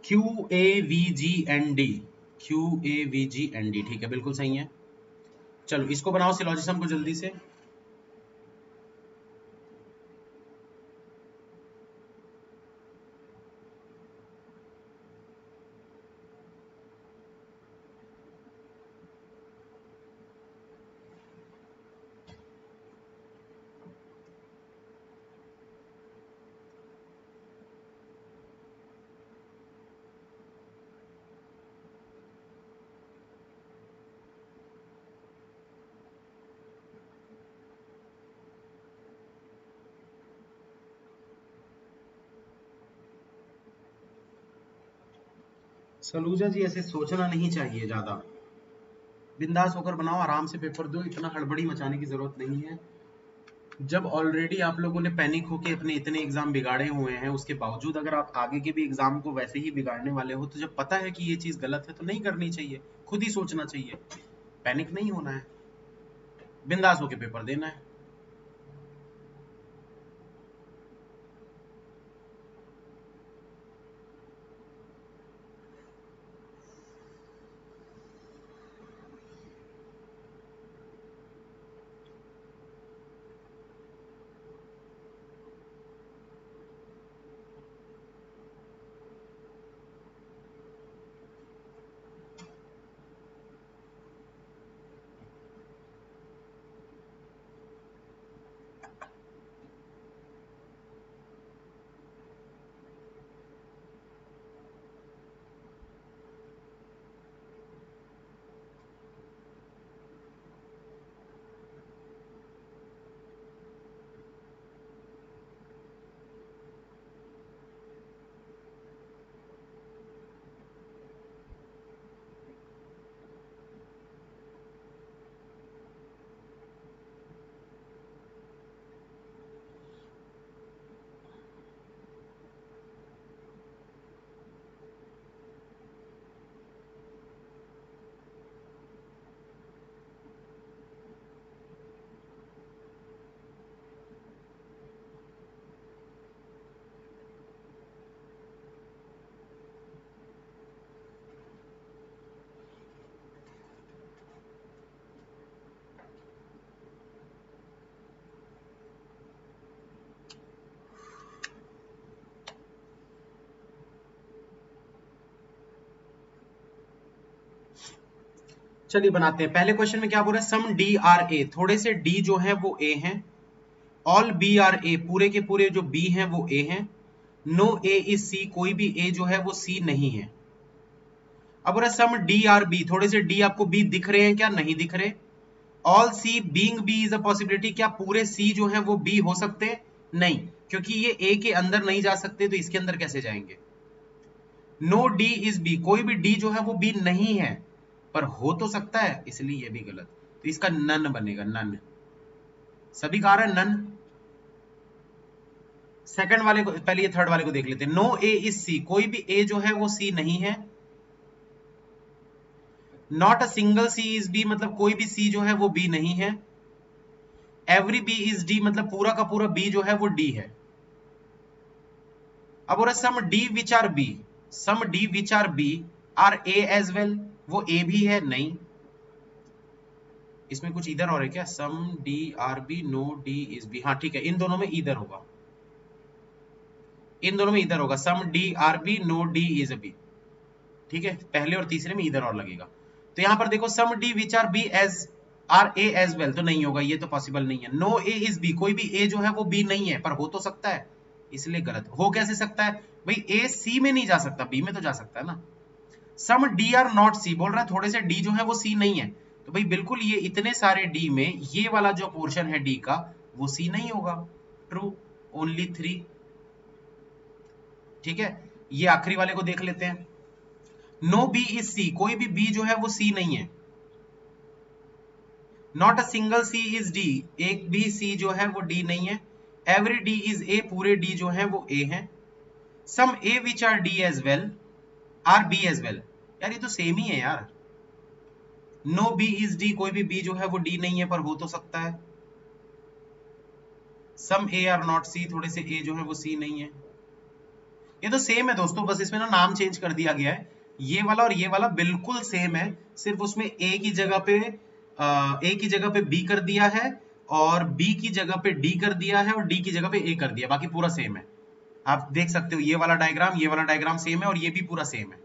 Q A V G N D, Q A V G N D, ठीक है, बिल्कुल सही है। चलो इसको बनाओ सिलोजिज्म को जल्दी से। सलूजा जी, ऐसे सोचना नहीं चाहिए ज्यादा, बिंदास होकर बनाओ, आराम से पेपर दो, इतना हड़बड़ी मचाने की जरूरत नहीं है। जब ऑलरेडी आप लोगों ने पैनिक होके अपने इतने एग्जाम बिगाड़े हुए हैं, उसके बावजूद अगर आप आगे के भी एग्जाम को वैसे ही बिगाड़ने वाले हो, तो जब पता है कि ये चीज गलत है तो नहीं करनी चाहिए, खुद ही सोचना चाहिए, पैनिक नहीं होना है, बिंदास होके पेपर देना है। चलिए बनाते हैं। पहले क्वेश्चन में क्या बोल रहा है, सम डी आर ए, थोड़े से डी जो है वो ए हैं, ऑल बी आर ए, पूरे के पूरे जो बी हैं वो ए हैं, नो ए इज सी, कोई भी ए जो है वो सी नहीं है। अब बोल रहा है सम डी आर बी, थोड़े से डी आपको बी दिख रहे हैं क्या, नहीं दिख रहे। All C being B is a possibility, क्या पूरे सी जो है वो बी हो सकते हैं, नहीं, क्योंकि ये ए के अंदर नहीं जा सकते तो इसके अंदर कैसे जाएंगे। नो डी इज बी, कोई भी डी जो है वो बी नहीं है पर हो तो सकता है, इसलिए ये भी गलत, तो इसका नन बनेगा, नन। सभी कह रहे हैं नन। सेकंड वाले को, पहले ये थर्ड वाले को देख लेते हैं। नो ए इज सी, कोई भी ए जो है वो सी नहीं है। Not a single C is B, मतलब कोई भी सी जो है वो बी नहीं है। एवरी बी इज डी, मतलब पूरा का पूरा बी जो है वो डी है। अब हो रहा है some D which are B, some D which are B are A as well, वो ए भी है, नहीं। इसमें कुछ इधर और है क्या, some D are B no D is B, हाँ ठीक है, इन दोनों में इधर होगा, इन दोनों में इधर होगा, some D are B no D is B, ठीक है, पहले और तीसरे में इधर और लगेगा। तो यहां पर देखो some D which are B as are A as well, तो नहीं होगा, ये तो पॉसिबल नहीं है। नो ए इज बी, कोई भी ए जो है वो बी नहीं है पर हो तो सकता है, इसलिए गलत। हो कैसे सकता है भाई, ए सी में नहीं जा सकता, बी में तो जा सकता है ना। सम डी आर नॉट सी, बोल रहा है थोड़े से डी जो है वो सी नहीं है, तो भाई बिल्कुल ये इतने सारे डी में ये वाला जो पोर्शन है डी का वो सी नहीं होगा, ट्रू, ओनली 3, ठीक है। ये आखिरी वाले को देख लेते हैं। नो बी इज सी, कोई भी बी जो है वो सी नहीं है। Not a single C is D, एक भी सी जो है वो डी नहीं है। एवरी डी इज ए, पूरे डी जो है वो ए है। Some A which are D as well are B as well, यार ये तो सेम ही है यार। नो बी इज डी, कोई भी बी जो है वो डी नहीं है पर हो तो सकता है। सम ए आर नॉट सी, थोड़े से ए जो है वो सी नहीं है। ये तो सेम है दोस्तों, बस इसमें ना नाम चेंज कर दिया गया है। ये वाला और ये वाला बिल्कुल सेम है, सिर्फ उसमें ए की जगह पे बी कर दिया है और बी की जगह पे डी कर दिया है और डी की जगह पे ए कर दिया, बाकी पूरा सेम है। आप देख सकते हो ये वाला डायग्राम सेम है और ये भी पूरा सेम है,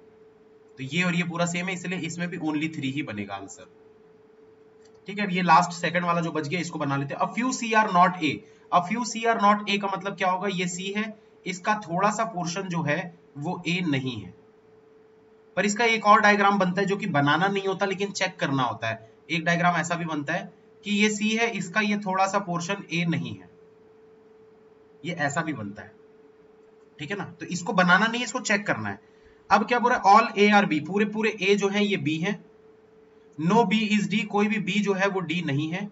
तो ये और ये पूरा सेम है, इसलिए इसमें भी ओनली 3 ही बनेगा आंसर, ठीक है। अब ये लास्ट सेकंड वाला जो बच गया इसको बना लेते हैं। A few C are not A, a few C are not A का मतलब क्या होगा, ये सी है, इसका थोड़ा सा पोर्शन जो है वो ए नहीं है। पर इसका एक और डायग्राम बनता है जो कि बनाना नहीं होता लेकिन चेक करना होता है। एक डायग्राम ऐसा भी बनता है कि ये सी है, इसका ये थोड़ा सा पोर्शन ए नहीं है, ये ऐसा भी बनता है, ठीक है ना। तो इसको बनाना नहीं है, इसको चेक करना है। अब क्या बोल रहा है, ऑल ए आर बी, पूरे पूरे ए जो है ये बी है। नो बी इज डी, कोई भी बी जो है वो डी नहीं है।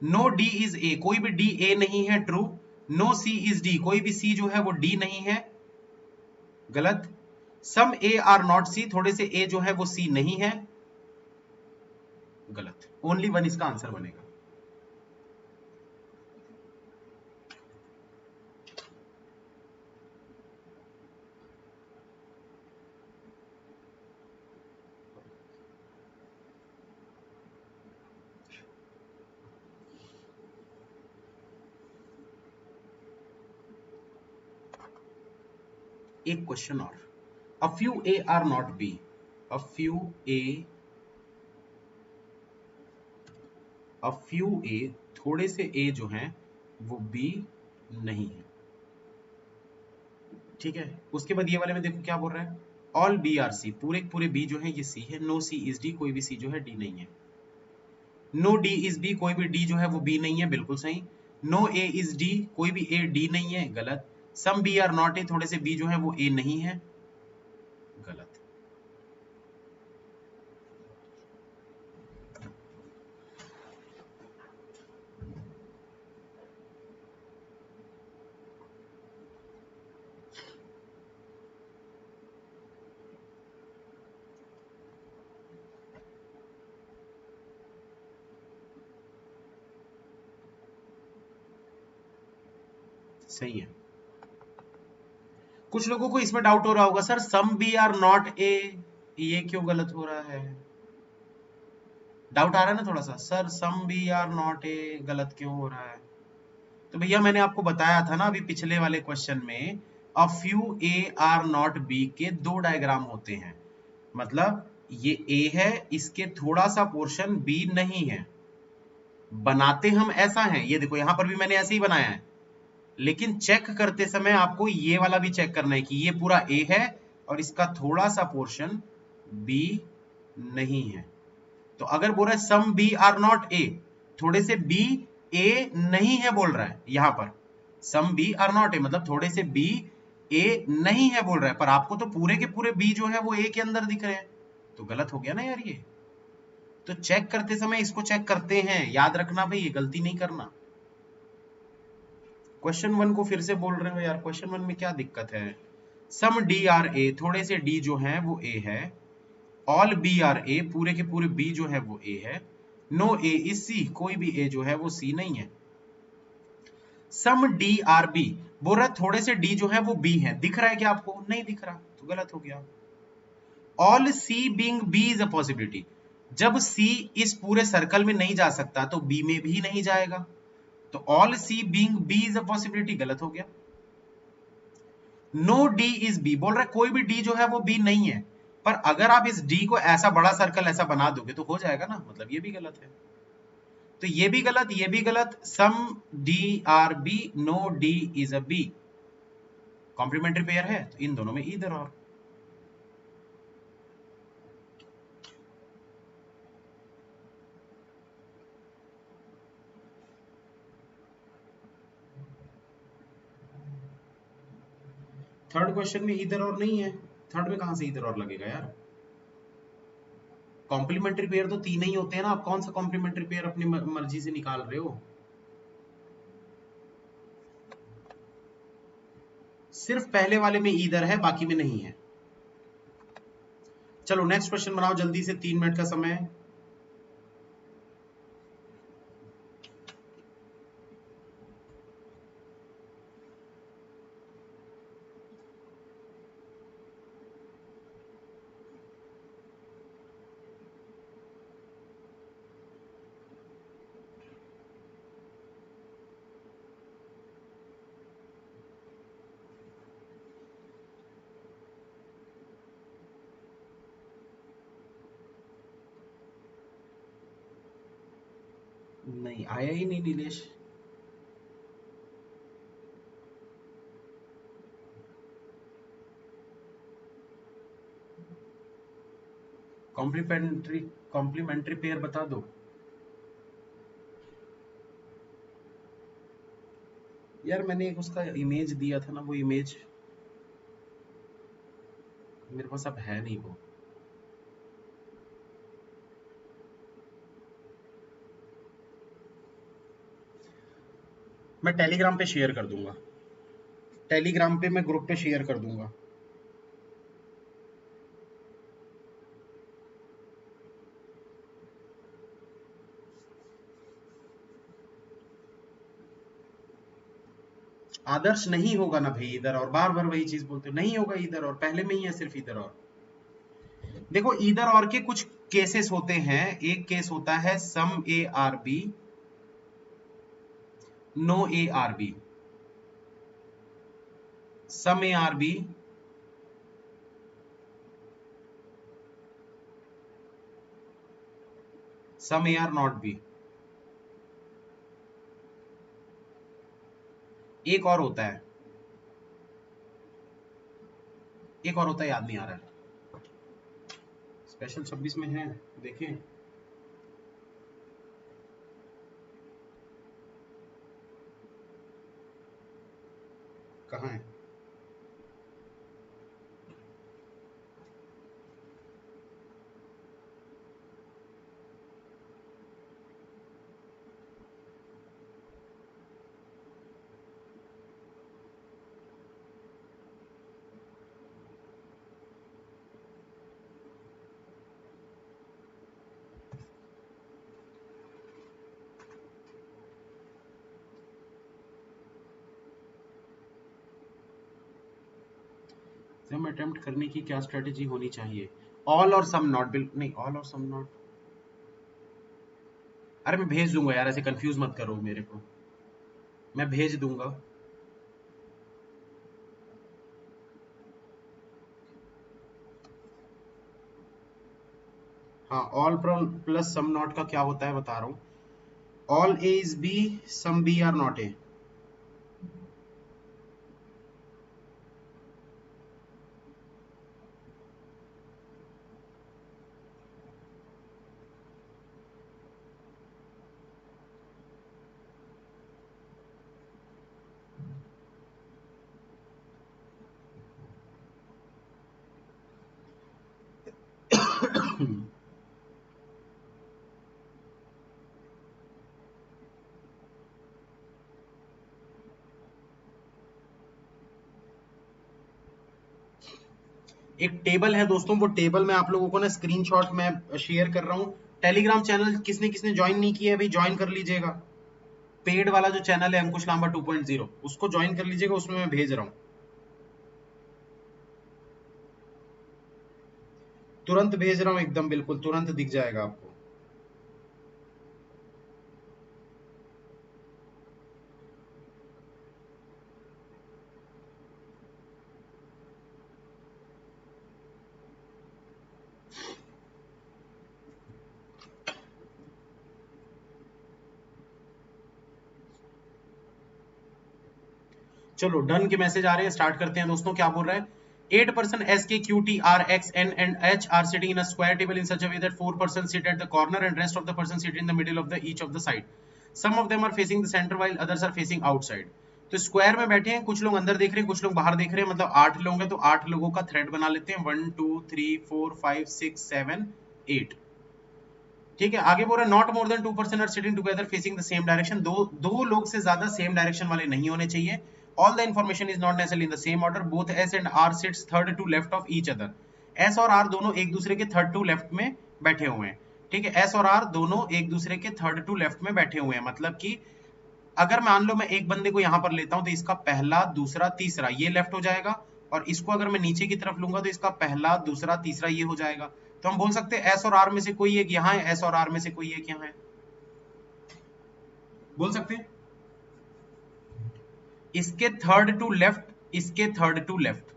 नो डी इज ए, कोई भी डी ए नहीं है, true. No C is D, कोई भी सी जो है वो डी नहीं है, गलत। सम ए आर नॉट सी, थोड़े से ए जो है वो सी नहीं है, गलत। ओनली 1 इसका आंसर बनेगा। एक क्वेश्चन और, a few A are not B, a few ए, थोड़े से ए जो हैं वो बी नहीं है, ठीक है। उसके बाद ये वाले में देखो क्या बोल रहा है, ऑल बी आर सी, पूरे पूरे बी जो है ये सी है। नो सी इज डी, कोई भी सी जो है डी नहीं है। नो डी इज बी, कोई भी डी जो है वो बी नहीं है, बिल्कुल सही। नो ए इज डी, कोई भी ए डी नहीं है, गलत। Some B are not A, थोड़े से बी जो है वो ए नहीं है, गलत। सही है। कुछ लोगों को इसमें डाउट हो रहा होगा, sir some B are not A, ये क्यों गलत हो रहा है? डाउट आ रहा है ना थोड़ा सा, sir some B are not A गलत क्यों हो रहा है? तो भैया मैंने आपको बताया था ना अभी पिछले वाले क्वेश्चन में, a few A are not B के 2 डायग्राम होते हैं। मतलब ये ए है, इसके थोड़ा सा पोर्शन बी नहीं है। बनाते हम ऐसा है, ये देखो यहां पर भी मैंने ऐसे ही बनाया है, लेकिन चेक करते समय आपको ये वाला भी चेक करना है कि ये पूरा ए है और इसका थोड़ा सा पोर्शन बी नहीं है। तो अगर बोल रहा है some B are not A, थोड़े से बी ए नहीं है बोल रहा है, यहां पर some B are not A मतलब थोड़े से बी ए नहीं है बोल रहा है, पर आपको तो पूरे के पूरे बी जो है वो ए के अंदर दिख रहे हैं, तो गलत हो गया ना यार ये। तो चेक करते समय इसको चेक करते हैं, याद रखना भाई, ये गलती नहीं करना। क्वेश्चन 1 को फिर से बोल रहे हो यार, क्वेश्चन 1 में क्या दिक्कत है? सम डी आर ए, थोड़े से डी जो है वो ए है, ऑल बी आर ए, पूरे के पूरे बी जो है वो ए है, नो ए इज सी, कोई भी ए जो है वो सी नहीं है। सम डी आर बी, बोल रहा है थोड़े से डी जो है वो बी है, दिख रहा है क्या आपको? नहीं दिख रहा, तो गलत हो गया। All C being B is a possibility, जब सी इस पूरे सर्कल में नहीं जा सकता तो बी में भी नहीं जाएगा, तो all C being B is a possibility, गलत हो गया। नो डी इज बी, बोल रहा है कोई भी डी जो है वो बी नहीं है, पर अगर आप इस डी को ऐसा बड़ा सर्कल ऐसा बना दोगे तो हो जाएगा ना, मतलब ये भी गलत है। तो ये भी गलत, ये भी गलत। Some D are B, no D is a B, complementary pair है, तो इन दोनों में ईदर और। थर्ड क्वेश्चन में ईदर और नहीं है, थर्ड में कहां से ईदर और लगेगा यार? कॉम्प्लीमेंट्री पेयर तो तीन ही होते हैं ना, आप कौन सा कॉम्प्लीमेंट्री पेयर अपनी मर्जी से निकाल रहे हो? सिर्फ पहले वाले में ईदर है, बाकी में नहीं है। चलो नेक्स्ट क्वेश्चन बनाओ जल्दी से, 3 मिनट का समय है। नहीं आया ही नहीं नीलेश। कॉम्प्लीमेंट्री कॉम्प्लीमेंट्री पेयर बता दो यार, मैंने एक उसका इमेज दिया था ना, वो इमेज मेरे पास अब है नहीं वो। मैं टेलीग्राम पे शेयर कर दूंगा, टेलीग्राम पे मैं ग्रुप पे शेयर कर दूंगा। आदर्श नहीं होगा ना भाई इधर और, बार बार वही चीज बोलते हो, नहीं होगा इधर और, पहले में ही है सिर्फ इधर और। देखो इधर और के कुछ केसेस होते हैं, एक केस होता है some A are B, no A are B, some A are B, some A are not B. एक और होता है, एक और होता है, याद नहीं आ रहा है, स्पेशल 26 में है, देखें। कहाँ है? सम अटेम्प्ट करने की क्या स्ट्रेटेजी होनी चाहिए? ऑल और सम नॉट, बिल्कुल नहीं, ऑल और सम नॉट। अरे मैं भेज दूंगा यार, ऐसे कंफ्यूज मत करो मेरे को, मैं भेज दूंगा। हाँ, ऑल प्लस सम नॉट का क्या होता है बता रहा हूँ। All A is B, some B are not A. एक टेबल है दोस्तों, वो टेबल मैं आप लोगों को ना स्क्रीनशॉट में शेयर कर रहा हूँ। टेलीग्राम चैनल किसने किसने ज्वाइन नहीं किया है भाई, ज्वाइन कर लीजिएगा। पेड वाला जो चैनल है अंकुश लांबा 2.0, उसको ज्वाइन कर लीजिएगा, उसमें मैं भेज रहा हूँ। तुरंत भेज रहा हूँ, एकदम बिल्कुल तुरंत दिख जाएगा आपको। चलो डन के मैसेज आ रहे हैं, स्टार्ट करते हैं दोस्तों। क्या बोल रहा है? 8 person S K Q T R X N and H are sitting in a square table in such a way that 4 persons sit at the corner and rest of the persons sit in the middle of the each of the side. Some of them are facing the center while others are facing outside. तो square में बैठे हैं, कुछ लोग अंदर देख रहे हैं, कुछ लोग बाहर देख रहे हैं, मतलब 8 लोग हैं, तो 8 लोगों का थ्रेड बना लेते हैं। 1 2 3 4 5 6 7 8। ठीक है, आगे बोल रहा है not more than 2 person are sitting together facing the same direction. दो लोग से ज्यादा सेम डायरेक्शन वाले नहीं होने चाहिए। All the information is not necessarily in the same order. Both S and R sits third to left of each other. S और R दोनों एक दूसरे के थर्ड टू लेफ्ट में बैठे हुए हैं। ठीक है, एस और आर दोनों एक दूसरे के थर्ड टू लेफ्ट में बैठे हुए हैं, मतलब कि अगर मान लो मैं एक बंदे को यहां पर लेता हूं तो इसका पहला दूसरा तीसरा ये लेफ्ट हो जाएगा, और इसको अगर मैं नीचे की तरफ लूंगा तो इसका पहला दूसरा तीसरा ये हो जाएगा। तो हम बोल सकते हैं एस और आर में से कोई एक यहाँ है, एस और आर में से कोई एक यहाँ है, बोल सकते हैं। इसके थर्ड टू लेफ्ट, इसके थर्ड टू लेफ्ट।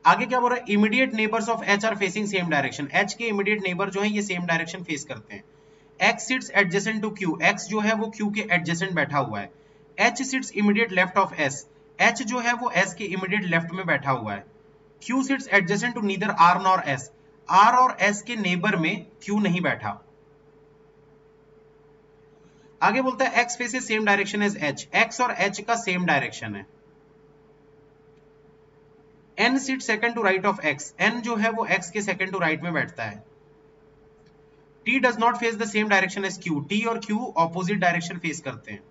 आगे क्या बोल रहा है? Immediate neighbours of H are facing same direction. H के इमीडिएट नेबर जो है ये सेम डायरेक्शन फेस करते हैं। X sits adjacent to Q. X जो है वो क्यू के एडजेसेंट बैठा हुआ है। H sits immediate left of S. H जो है वो एस के इमीडिएट लेफ्ट में बैठा हुआ है। Q sits adjacent to neither R nor S. R और एस के नेबर में क्यू नहीं बैठा। आगे बोलता है X faces same direction as H. X और एच का सेम डायरेक्शन है। N sit second to right of X. N जो है वो एक्स के सेकंड टू राइट में बैठता है। T does not face the same direction as Q. T और क्यू ऑपोजिट डायरेक्शन फेस करते हैं।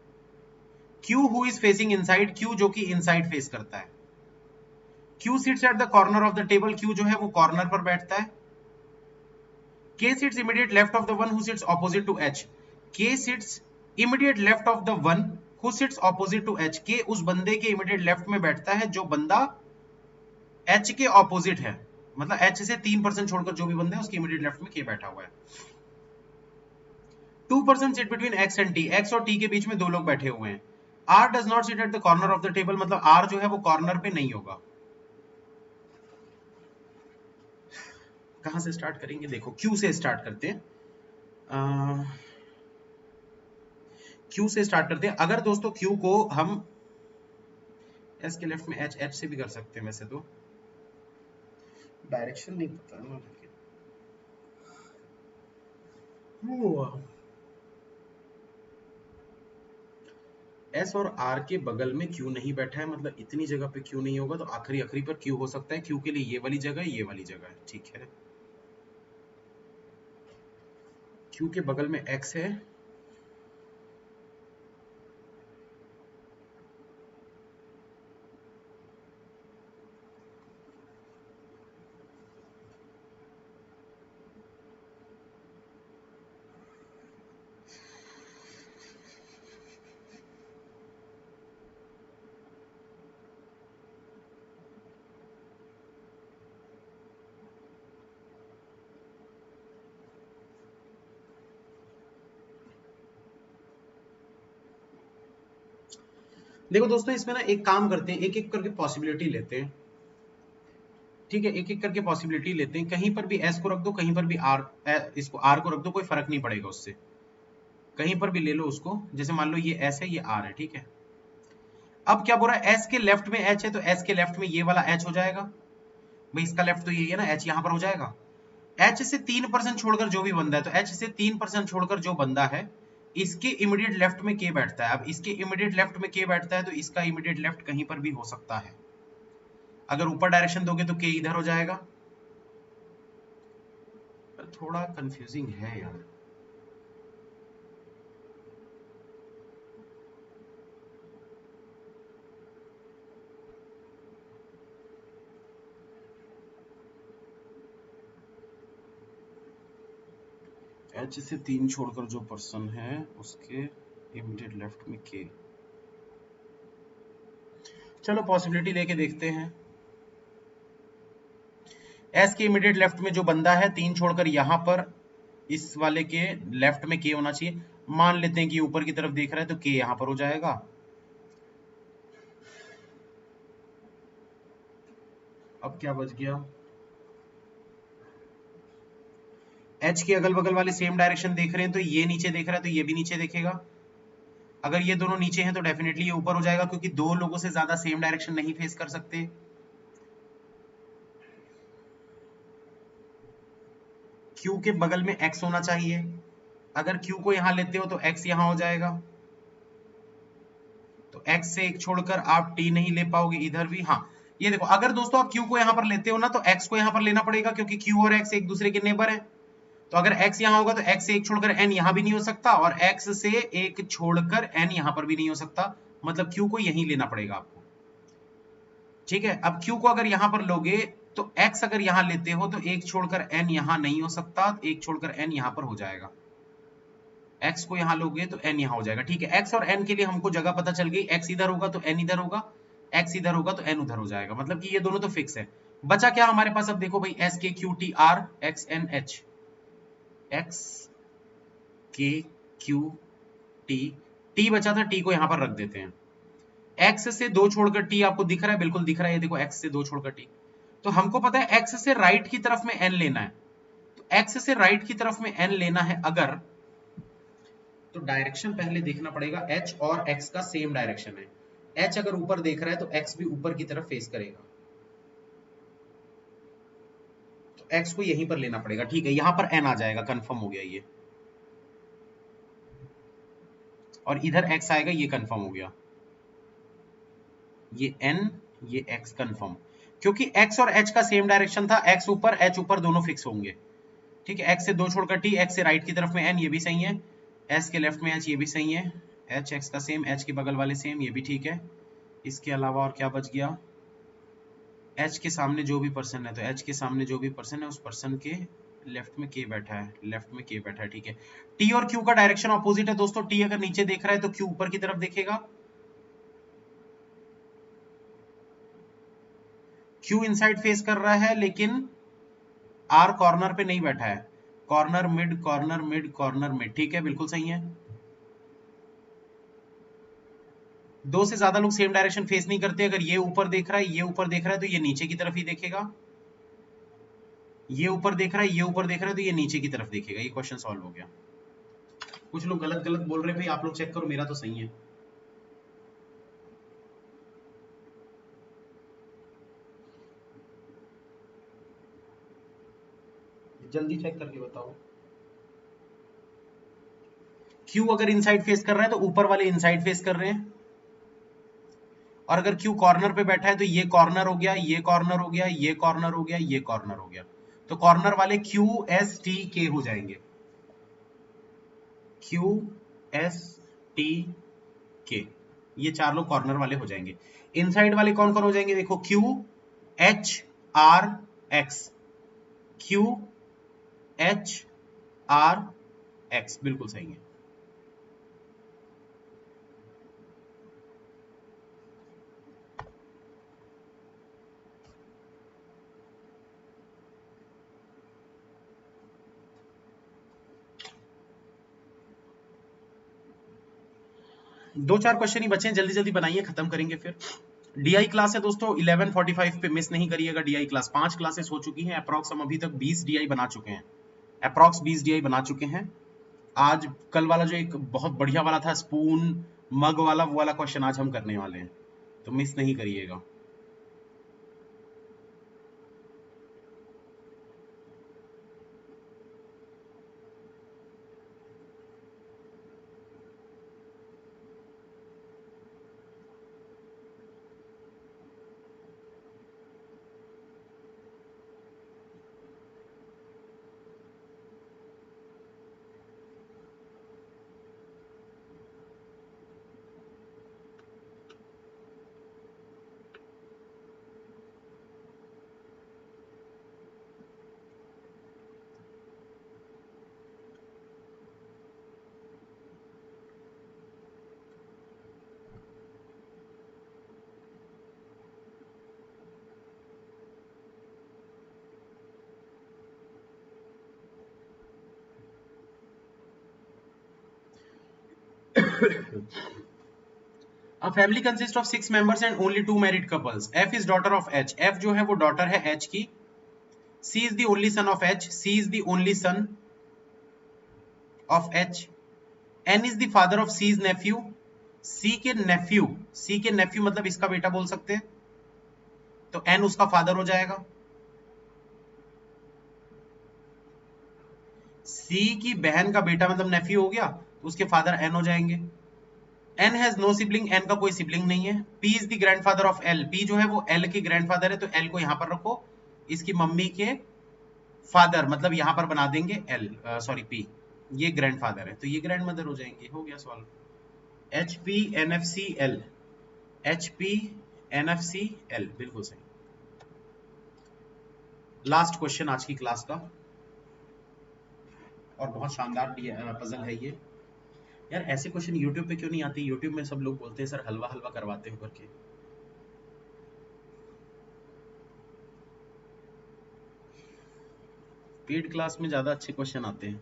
Q who is facing inside. Q जो कि इनसाइड फेस करता है। Q sits at the corner of the table. Q जो है वो कॉर्नर पर बैठता है। K sits immediate left of the one who sits opposite to H. K sits immediate left of the one who sits opposite to H. के उस बंदे के इमीडिएट लेफ्ट में बैठता है जो बंदा एच के ऑपोजिट है, मतलब एच से 3% छोड़कर जो भी बंदा है उसके इमीडिएट लेफ्ट में के बैठा हुआ है। 2 person sit between X and T. X और टी के बीच में दो लोग बैठे हुए हैं। R does not sit at the corner of the table, मतलब आर जो है वो कॉर्नर पे नहीं होगा। कहां से स्टार्ट करेंगे? देखो क्यू से स्टार्ट करते हैं। क्यू से स्टार्ट करते हैं। अगर दोस्तों क्यू को हम एस के लेफ्ट में एच, एच से भी कर सकते हैं, वैसे तो डायरेक्शन नहीं पता ना, एस और आर के बगल में क्यू नहीं बैठा है, मतलब इतनी जगह पे क्यू नहीं होगा, तो आखिरी आखिरी पर क्यू हो सकता है। क्यू के लिए ये वाली जगह, ये वाली जगह है, ठीक है। क्यू के बगल में एक्स है, देखो दोस्तों इसमें ना एक काम करते हैं, एक एक करके पॉसिबिलिटी लेते हैं। ठीक है, एक एक करके पॉसिबिलिटी लेते हैं। कहीं पर भी एस को रख दो, कहीं पर भी आर, इसको आर को रख दो, कोई फर्क नहीं पड़ेगा उससे। कहीं पर भी ले लो उसको, जैसे मान लो ये एस है, ये आर है, ठीक है। अब क्या बोल रहा है, एस के लेफ्ट में एच है, तो एस के लेफ्ट में ये वाला एच हो जाएगा। भाई इसका लेफ्ट तो यही है ना, एच यहां पर हो जाएगा। एच से 3% छोड़कर जो भी बंदा है, तो एच से 3% छोड़कर जो बंदा है, इसके इमीडिएट लेफ्ट में के बैठता है। अब इसके इमीडिएट लेफ्ट में के बैठता है, तो इसका इमीडिएट लेफ्ट कहीं पर भी हो सकता है। अगर ऊपर डायरेक्शन दोगे तो के इधर हो जाएगा। थोड़ा कंफ्यूजिंग है यार। एच से 3 छोड़कर जो पर्सन है, उसके इमीडिएट लेफ्ट में के। चलो पॉसिबिलिटी लेके देखते हैं। एस के इमीडिएट लेफ्ट में जो बंदा है, 3 छोड़कर यहां पर इस वाले के लेफ्ट में के होना चाहिए। मान लेते हैं कि ऊपर की तरफ देख रहा है, तो के यहां पर हो जाएगा। अब क्या बच गया, एच के अगल बगल वाले सेम डायरेक्शन देख रहे हैं, तो ये नीचे देख रहा है, तो ये भी नीचे देखेगा। अगर ये दोनों नीचे हैं तो डेफिनेटली ये ऊपर हो जाएगा, क्योंकि दो लोगों से ज्यादा सेम डायरेक्शन नहीं फेस कर सकते। क्यू के बगल में एक्स होना चाहिए। अगर क्यू को यहां लेते हो तो एक्स यहां हो जाएगा, तो एक्स से एक छोड़कर आप टी नहीं ले पाओगे इधर भी। हाँ, ये देखो, अगर दोस्तों आप क्यू को यहां पर लेते हो ना, तो एक्स को यहां पर लेना पड़ेगा, क्योंकि क्यू और एक्स एक दूसरे के नेबर है। तो अगर x यहां होगा, तो x से एक छोड़कर n यहां भी नहीं हो सकता, और x से एक छोड़कर n यहां पर भी नहीं हो सकता। मतलब q को यहीं लेना पड़ेगा आपको। ठीक है, अब q को अगर यहां पर लोगे, तो x अगर यहां लेते हो, तो एक छोड़कर n यहां नहीं हो सकता, एक छोड़कर n यहां पर हो जाएगा। x को यहां लोगे तो n यहां हो जाएगा। ठीक है, x और n के लिए हमको जगह पता चल गई। x इधर होगा तो n इधर होगा, x इधर होगा तो n उधर हो जाएगा। मतलब कि ये दोनों तो फिक्स है। बचा क्या हमारे पास, अब देखो भाई, s k q t r x n h, x k q t, t बचा था, t को यहां पर रख देते हैं। x से 2 छोड़कर t आपको दिख रहा है, बिल्कुल दिख रहा है, ये देखो, x से 2 छोड़कर t। तो हमको पता है x से राइट की तरफ में n लेना है। तो x से राइट की तरफ में n लेना है अगर, तो डायरेक्शन पहले देखना पड़ेगा। h और x का सेम डायरेक्शन है। h अगर ऊपर देख रहा है, तो x भी ऊपर की तरफ फेस करेगा, तो x को यहीं पर लेना पड़ेगा। ठीक है, यहां पर n आ जाएगा, कंफर्म हो गया ये, और इधर x आएगा, ये कंफर्म हो गया। ये n, ये x कंफर्म, क्योंकि x और h का सेम डायरेक्शन था। x ऊपर, h ऊपर, दोनों फिक्स होंगे। ठीक है, x से 2 छोड़कर t, x से राइट की तरफ में n, ये भी सही है। s के लेफ्ट में h, ये भी सही है। h x का सेम, h के बगल वाले सेम, ये भी ठीक है। इसके अलावा और क्या बच गया, h के सामने जो भी पर्सन है, तो h के सामने जो भी पर्सन है, उस पर्सन के लेफ्ट में k बैठा है, लेफ्ट में k बैठा है। ठीक है, t और q का डायरेक्शन ऑपोजिट है दोस्तों। t अगर नीचे देख रहा है, तो q ऊपर की तरफ देखेगा। q इनसाइड फेस कर रहा है, लेकिन r कॉर्नर पे नहीं बैठा है। Corner mid, corner mid, corner mid. ठीक है, बिल्कुल सही है। दो से ज्यादा लोग सेम डायरेक्शन फेस नहीं करते। अगर ये ऊपर देख रहा है, ये ऊपर देख रहा है, तो ये नीचे की तरफ ही देखेगा। ये ऊपर देख रहा है, ये ऊपर देख रहा है, तो ये नीचे की तरफ देखेगा। ये क्वेश्चन सॉल्व हो गया। कुछ लोग गलत गलत बोल रहे हैं भाई, आप लोग चेक करो, मेरा तो सही है। जल्दी चेक करके बताओ। क्यू अगर इनसाइड फेस कर रहा है, तो ऊपर वाले इनसाइड फेस कर रहे हैं, और अगर क्यू कॉर्नर पे बैठा है, तो ये कॉर्नर हो गया, ये कॉर्नर हो गया, ये कॉर्नर हो गया, ये कॉर्नर हो गया। तो कॉर्नर वाले क्यू एस टी के हो जाएंगे। क्यू एस टी के, ये चार लोग कॉर्नर वाले हो जाएंगे। इनसाइड वाले कौन कौन हो जाएंगे, देखो, Q H R x, Q H R x, बिल्कुल सही है। दो चार क्वेश्चन ही बचे हैं, जल्दी जल्दी बनाइए, खत्म करेंगे फिर। डीआई क्लास है दोस्तों 11:45 पे, मिस नहीं करिएगा डीआई क्लास। 5 क्लासेस हो चुकी हैं अप्रॉक्स, हम अभी तक 20 डीआई बना चुके हैं, अप्रॉक्स 20 डीआई बना चुके हैं। आज कल वाला जो एक बहुत बढ़िया वाला था स्पून मग वाला, वो वाला क्वेश्चन आज हम करने वाले हैं, तो मिस नहीं करिएगा। A family consists of 6 members and only 2 married couples. F is daughter of H. F जो है वो daughter है H की. C is the only son of H. C is the only son of H. N is the father of C's nephew. C के nephew मतलब इसका बेटा बोल सकते हैं, तो N उसका फादर हो जाएगा. C की बहन का बेटा मतलब नेफ्यू हो गया, तो उसके फादर N हो जाएंगे. N has no sibling, N का कोई सिबलिंग नहीं है. P is the grandfather of L. P जो है वो L के ग्रैंडफादर है, तो L को यहां पर रखो, इसकी मम्मी के फादर मतलब यहां पर बना देंगे P, ये ग्रैंडफादर है, तो ये ग्रैंड मदर हो जाएंगे. हो गया solve. HP NFC L, HP NFC L, बिल्कुल सही. लास्ट क्वेश्चन आज की क्लास का, और बहुत शानदार पजल है ये. यार ऐसे क्वेश्चन यूट्यूब पे क्यों नहीं आते? यूट्यूब में सब लोग बोलते हैं सर हलवा हलवा करवाते हो करके. पेड क्लास में ज्यादा अच्छे क्वेश्चन आते हैं.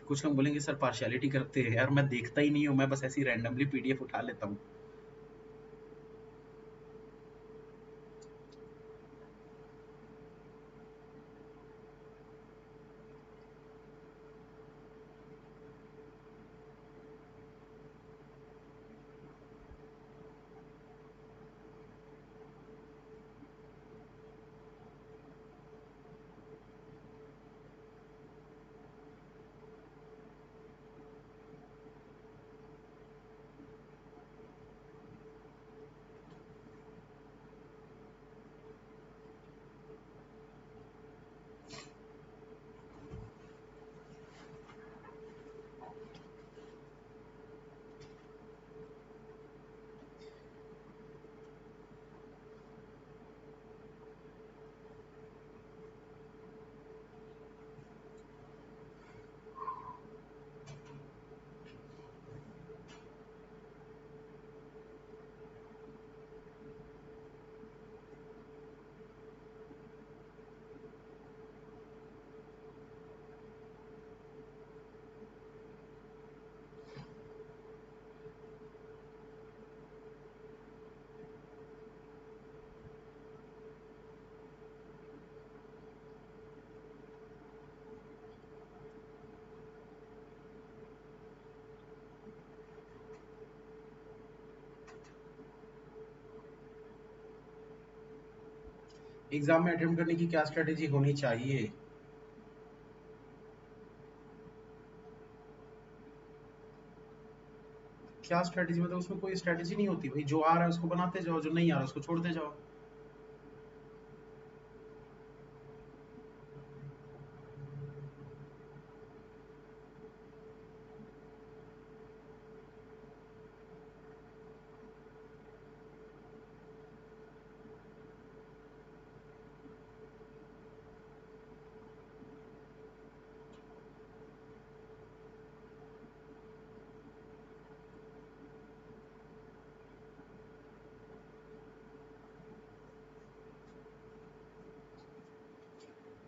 कुछ लोग बोलेंगे सर पार्शियलिटी करते हैं. यार मैं देखता ही नहीं हूँ, मैं बस ऐसी रैंडमली पीडीएफ उठा लेता हूँ. एग्जाम में अटेम्प्ट करने की क्या स्ट्रेटेजी होनी चाहिए? क्या स्ट्रेटेजी मतलब उसमें कोई स्ट्रेटेजी नहीं होती भाई, जो आ रहा है उसको बनाते जाओ, जो नहीं आ रहा है उसको छोड़ते जाओ.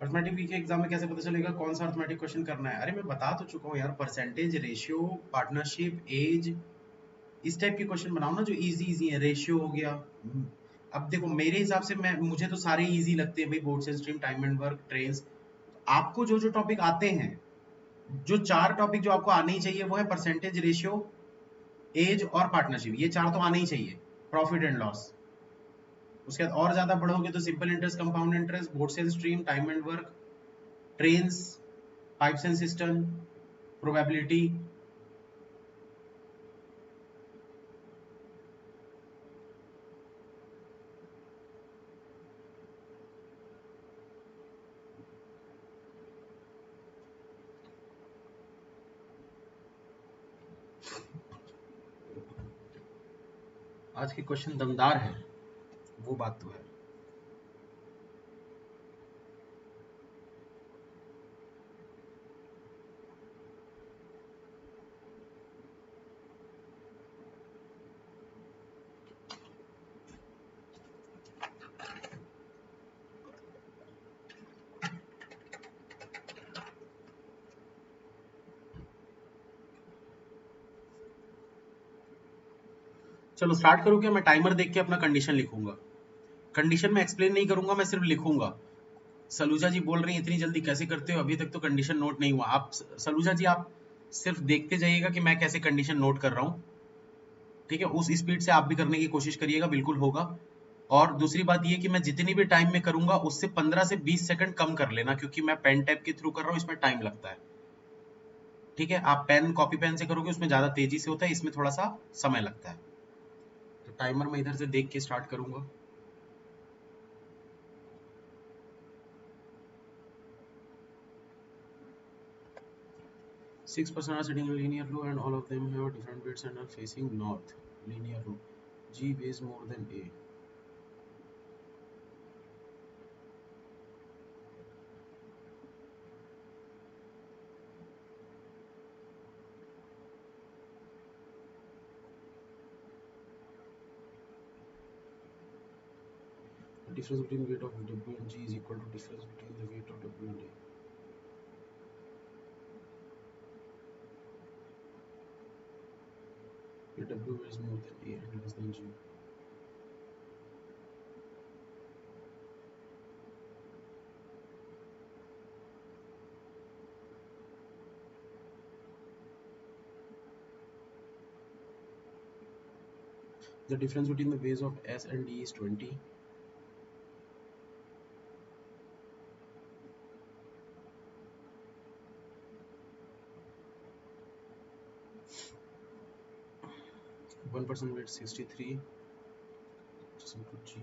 अर्थमेटिक के एग्जाम में कैसे पता चलेगा कौन सा अर्थमेटिक क्वेश्चन करना है? अरे मैं बता तो चुका हूँ यार, परसेंटेज, रेशियो, पार्टनरशिप, एज, इस टाइप के क्वेश्चन बनाओ ना जो इजी इजी है. रेशियो हो गया, अब देखो मेरे हिसाब से मुझे तो सारे इजी लगते हैं भाई, boards and stream, time and work, trains. आपको जो जो टॉपिक आते हैं, जो 4 टॉपिक जो आपको आने ही चाहिए वो है परसेंटेज रेशियो, एज और पार्टनरशिप। ये 4 तो आने ही चाहिए, प्रॉफिट एंड लॉस। उसके बाद और ज्यादा पढ़ोगे तो simple interest, compound interest, boards and stream, time and work, trains, pipes and system, probability. आज के क्वेश्चन दमदार है, वो बात तो है। चलो स्टार्ट करूँ क्या? मैं टाइमर देख के अपना कंडीशन लिखूंगा। कंडीशन में एक्सप्लेन नहीं करूंगा, मैं सिर्फ लिखूंगा। सलूजा जी बोल रही हैं इतनी जल्दी कैसे करते हो, अभी तक तो कंडीशन नोट नहीं हुआ। आप सलूजा जी आप सिर्फ देखते जाइएगा कि मैं कैसे कंडीशन नोट कर रहा हूँ, ठीक है? उस स्पीड से आप भी करने की कोशिश करिएगा, बिल्कुल होगा। और दूसरी बात ये कि मैं जितनी भी टाइम में करूंगा उससे 15 से 20 सेकंड कम कर लेना, क्योंकि मैं पेन टैप के थ्रू कर रहा हूँ, इसमें टाइम लगता है, ठीक है? आप पेन कॉपी पेन से करोगे उसमें ज्यादा तेजी से होता है, इसमें थोड़ा सा समय लगता है। तो टाइमर मैं इधर से देख के स्टार्ट करूंगा। Six person are sitting in a linear row and all of them have different weights and are facing north. Linear row. G weighs more than A. The difference between weight of W and G is equal to difference between the weight of W and A. If W weighs more than A and less than G. The difference between the weights of S and D is 20. One person weighs 63. Just input G.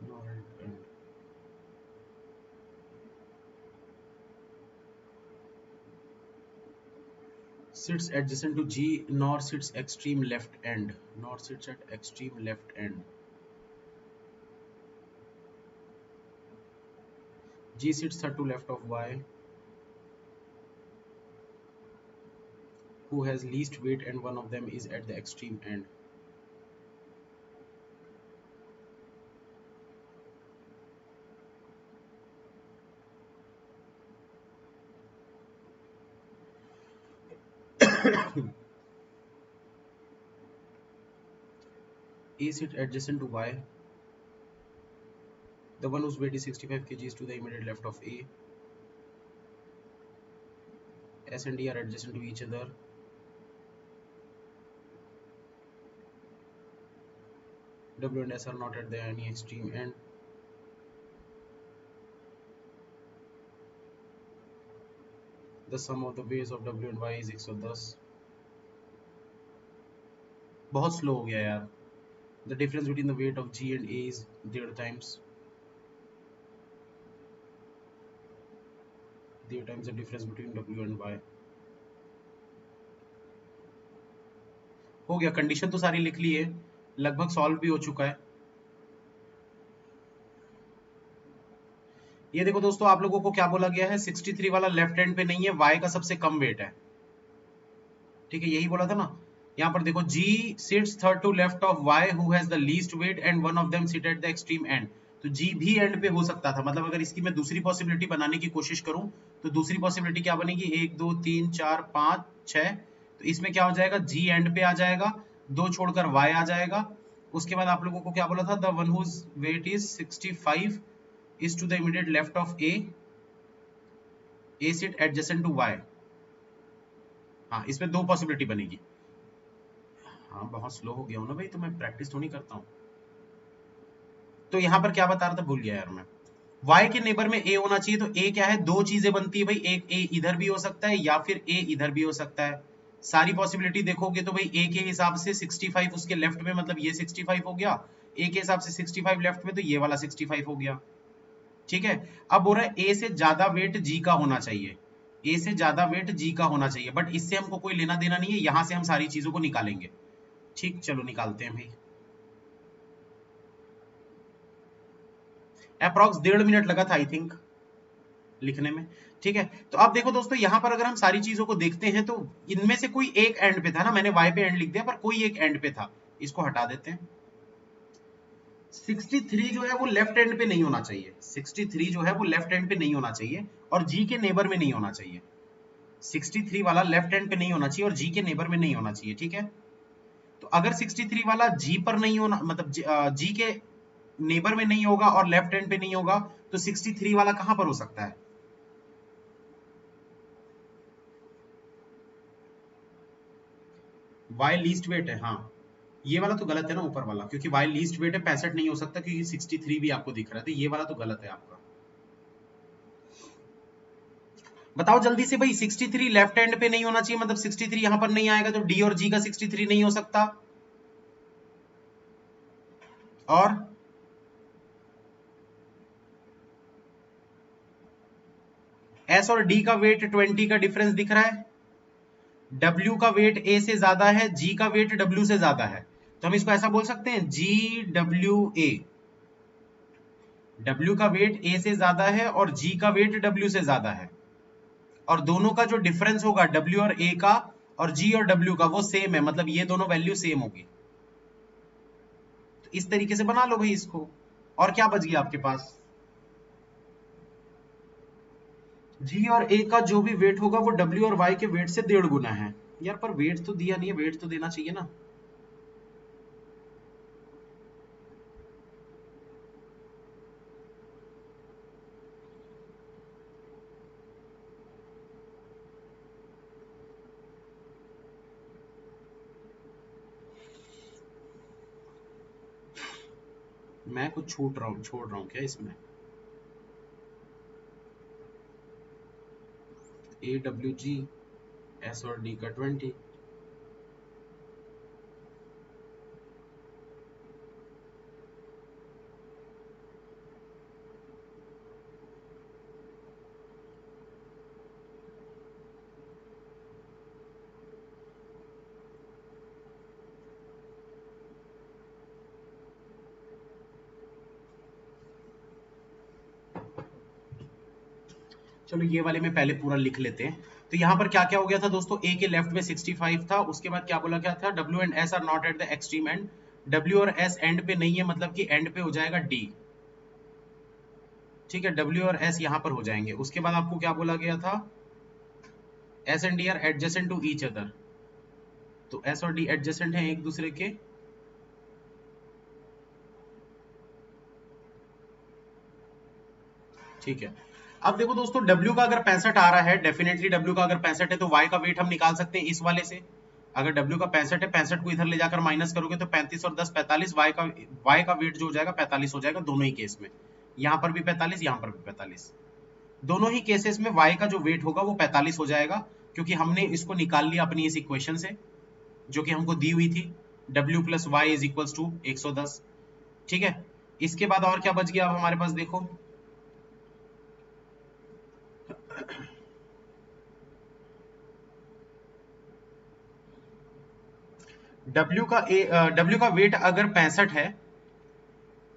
No, and sits adjacent to G, nor sits extreme left end. Nor sits at extreme left end. G sits third to left of Y, who has least weight, and one of them is at the extreme end. A sits adjacent to Y. The one whose weight is 65 kg is to the immediate left of A. S and D are adjacent to each other. W and S are not at the any extreme end. The sum of the weights of W and Y is 110. बहुत slow हो गया यार. The difference between the weight of G and A is 1.5 times. 1.5 times the difference between W and Y. हो गया. Condition तो सारी लिख ली है, लगभग सॉल्व भी हो चुका है. ये देखो दोस्तों, आप लोगों को क्या बोला गया है, 63 वाला लेफ्ट हैंड पे नहीं है, Y का सबसे कम वेट है, ठीक है? यही बोला था ना. यहाँ पर देखो, G sits third to left of Y who has the least weight and one of them sit at the extreme end. तो G भी एंड पे हो सकता था. मतलब अगर इसकी मैं दूसरी पॉसिबिलिटी बनाने की कोशिश करूं तो दूसरी पॉसिबिलिटी क्या बनेगी, 1 2 3 4 5 6. तो इसमें क्या हो जाएगा, G एंड पे आ जाएगा 2 छोड़कर y आ जाएगा। उसके बाद आप लोगों को क्या बोला था, the one whose weight is 65 is to the immediate left of A seat adjacent to y। हाँ, इसमें 2 पॉसिबिलिटी बनेगी। हाँ, बहुत स्लो हो गया हूँ ना भाई, तो मैं प्रैक्टिस तो नहीं करता हूँ। तो यहाँ पर क्या बता रहा था, भूल गया यार मैं। y के नेबर में a होना चाहिए, तो a क्या है, 2 चीजें बनती है भाई, एक a इधर भी हो सकता है या फिर a इधर भी हो सकता है। सारी पॉसिबिलिटी देखोगे तो भाई a के हिसाब से 65 उसके लेफ्ट में, मतलब ये 65 हो गया, a के हिसाब से 65 लेफ्ट में, तो ये वाला 65 हो गया। ठीक है, अब बोल रहा है a से ज्यादा वेट g का होना चाहिए, a से ज्यादा वेट g का होना चाहिए, बट इससे हमको कोई लेना देना नहीं है, यहां से हम सारी चीजों को निकालेंगे। ठीक, चलो निकालते हैं भाई। अप्रॉक्स 1.5 मिनट लगा था आई थिंक लिखने में। ठीक है, तो अब देखो दोस्तों, यहां पर अगर हम सारी चीजों को देखते हैं तो इनमें से कोई एक एंड पे था ना, मैंने y पे एंड लिख दिया, पर कोई एक एंड पे था, इसको हटा देते हैं। 63 जो है वो लेफ्ट एंड पे नहीं होना चाहिए, 63 जो है वो लेफ्ट एंड पे नहीं होना चाहिए और g के नेबर में नहीं होना चाहिए। 63 वाला लेफ्ट एंड पे नहीं होना चाहिए और g के नेबर में नहीं होना चाहिए। ठीक है, तो अगर 63 वाला g पर नहीं होना, मतलब g के नेबर में नहीं होगा और लेफ्ट एंड पे नहीं होगा, तो 63 वाला कहां पर हो सकता है? y लीस्ट वेट है, हाँ ये वाला तो गलत है ना ऊपर वाला, क्योंकि y लीस्ट वेट है, 65 नहीं हो सकता, क्योंकि 63 भी आपको दिख रहा है, तो ये वाला तो गलत है आपका। बताओ जल्दी से भाई, 63 लेफ्ट हैंड पे नहीं होना चाहिए, मतलब 63 यहां पर नहीं आएगा, तो डी और जी का 63 नहीं हो सकता। और एस और डी का वेट 20 का डिफरेंस दिख रहा है, डब्ल्यू का वेट ए से ज्यादा है, जी का वेट डब्ल्यू से ज्यादा है, तो हम इसको ऐसा बोल सकते हैं जी डब्ल्यू ए। डब्ल्यू का वेट ए से ज्यादा है और जी का वेट डब्ल्यू से ज्यादा है, और दोनों का जो डिफरेंस होगा डब्ल्यू और ए का और जी और डब्ल्यू का वो सेम है, मतलब ये दोनों वैल्यू सेम होगी। तो इस तरीके से बना लो भाई इसको। और क्या बच गया आपके पास, जी और ए का जो भी वेट होगा वो डब्ल्यू और वाई के वेट से 1.5 गुना है। यार पर वेट तो दिया नहीं है, वेट तो देना चाहिए ना। मैं कुछ छोड़ रहा हूँ क्या इसमें? ए डब्ल्यू जी, एस और डी का 20। चलो ये वाले में पहले पूरा लिख लेते हैं। तो यहाँ पर क्या क्या हो गया था दोस्तों, ए के लेफ्ट में 65 था, उसके बाद क्या बोला गया था, W and S R not at the extreme and, W और एस एंड पे नहीं है, मतलब कि एंड पे हो जाएगा डी। ठीक है, डब्ल्यू और एस यहाँ पर हो जाएंगे। उसके बाद आपको क्या बोला गया था, S and D are adjacent to each other, तो एस और डी एडजेसेंट हैं एक दूसरे के। ठीक है, अब देखो दोस्तों, W का अगर 65 आ रहा है, डेफिनेटली W का अगर 65 है तो Y का वेट हम निकाल सकते हैं इस वाले से। अगर W का 65 है, 65 को इधर ले जाकर माइनस करोगे तो 35 और 10 45, Y का वेट जो हो जाएगा 45 हो जाएगा दोनों ही केस में। यहाँ पर भी 45, यहाँ पर भी 45, दोनों ही केसेस में Y का जो वेट होगा वो 45 हो जाएगा, क्योंकि हमने इसको निकाल लिया अपनी इस इक्वेशन से जो कि हमको दी हुई थी, W plus Y is equal to 110। ठीक है, इसके बाद और क्या बच गया अब हमारे पास, देखो W का वेट अगर 65 है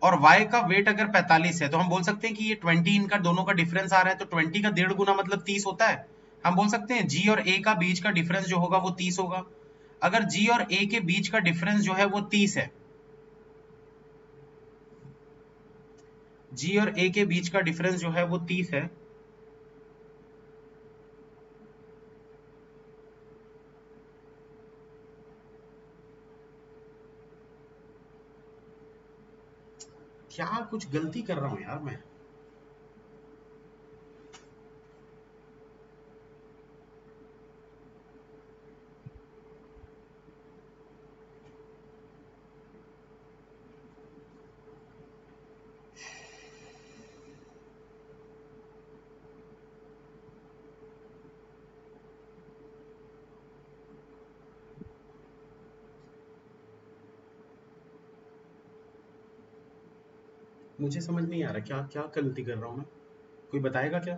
और Y का वेट अगर 45 है, तो हम बोल सकते हैं कि ये 20 इनका दोनों का डिफरेंस आ रहा है, तो 20 का 1.5 गुना मतलब 30 होता है। हम बोल सकते हैं G और A का बीच का डिफरेंस जो होगा वो 30 होगा। अगर G और A के बीच का डिफरेंस जो है वो 30 है, G और A के बीच का डिफरेंस जो है वो 30 है, क्या कुछ गलती कर रहा हूँ यार मैं? मुझे समझ नहीं आ रहा क्या क्या गलती कर रहा हूँ मैं। कोई बताएगा क्या?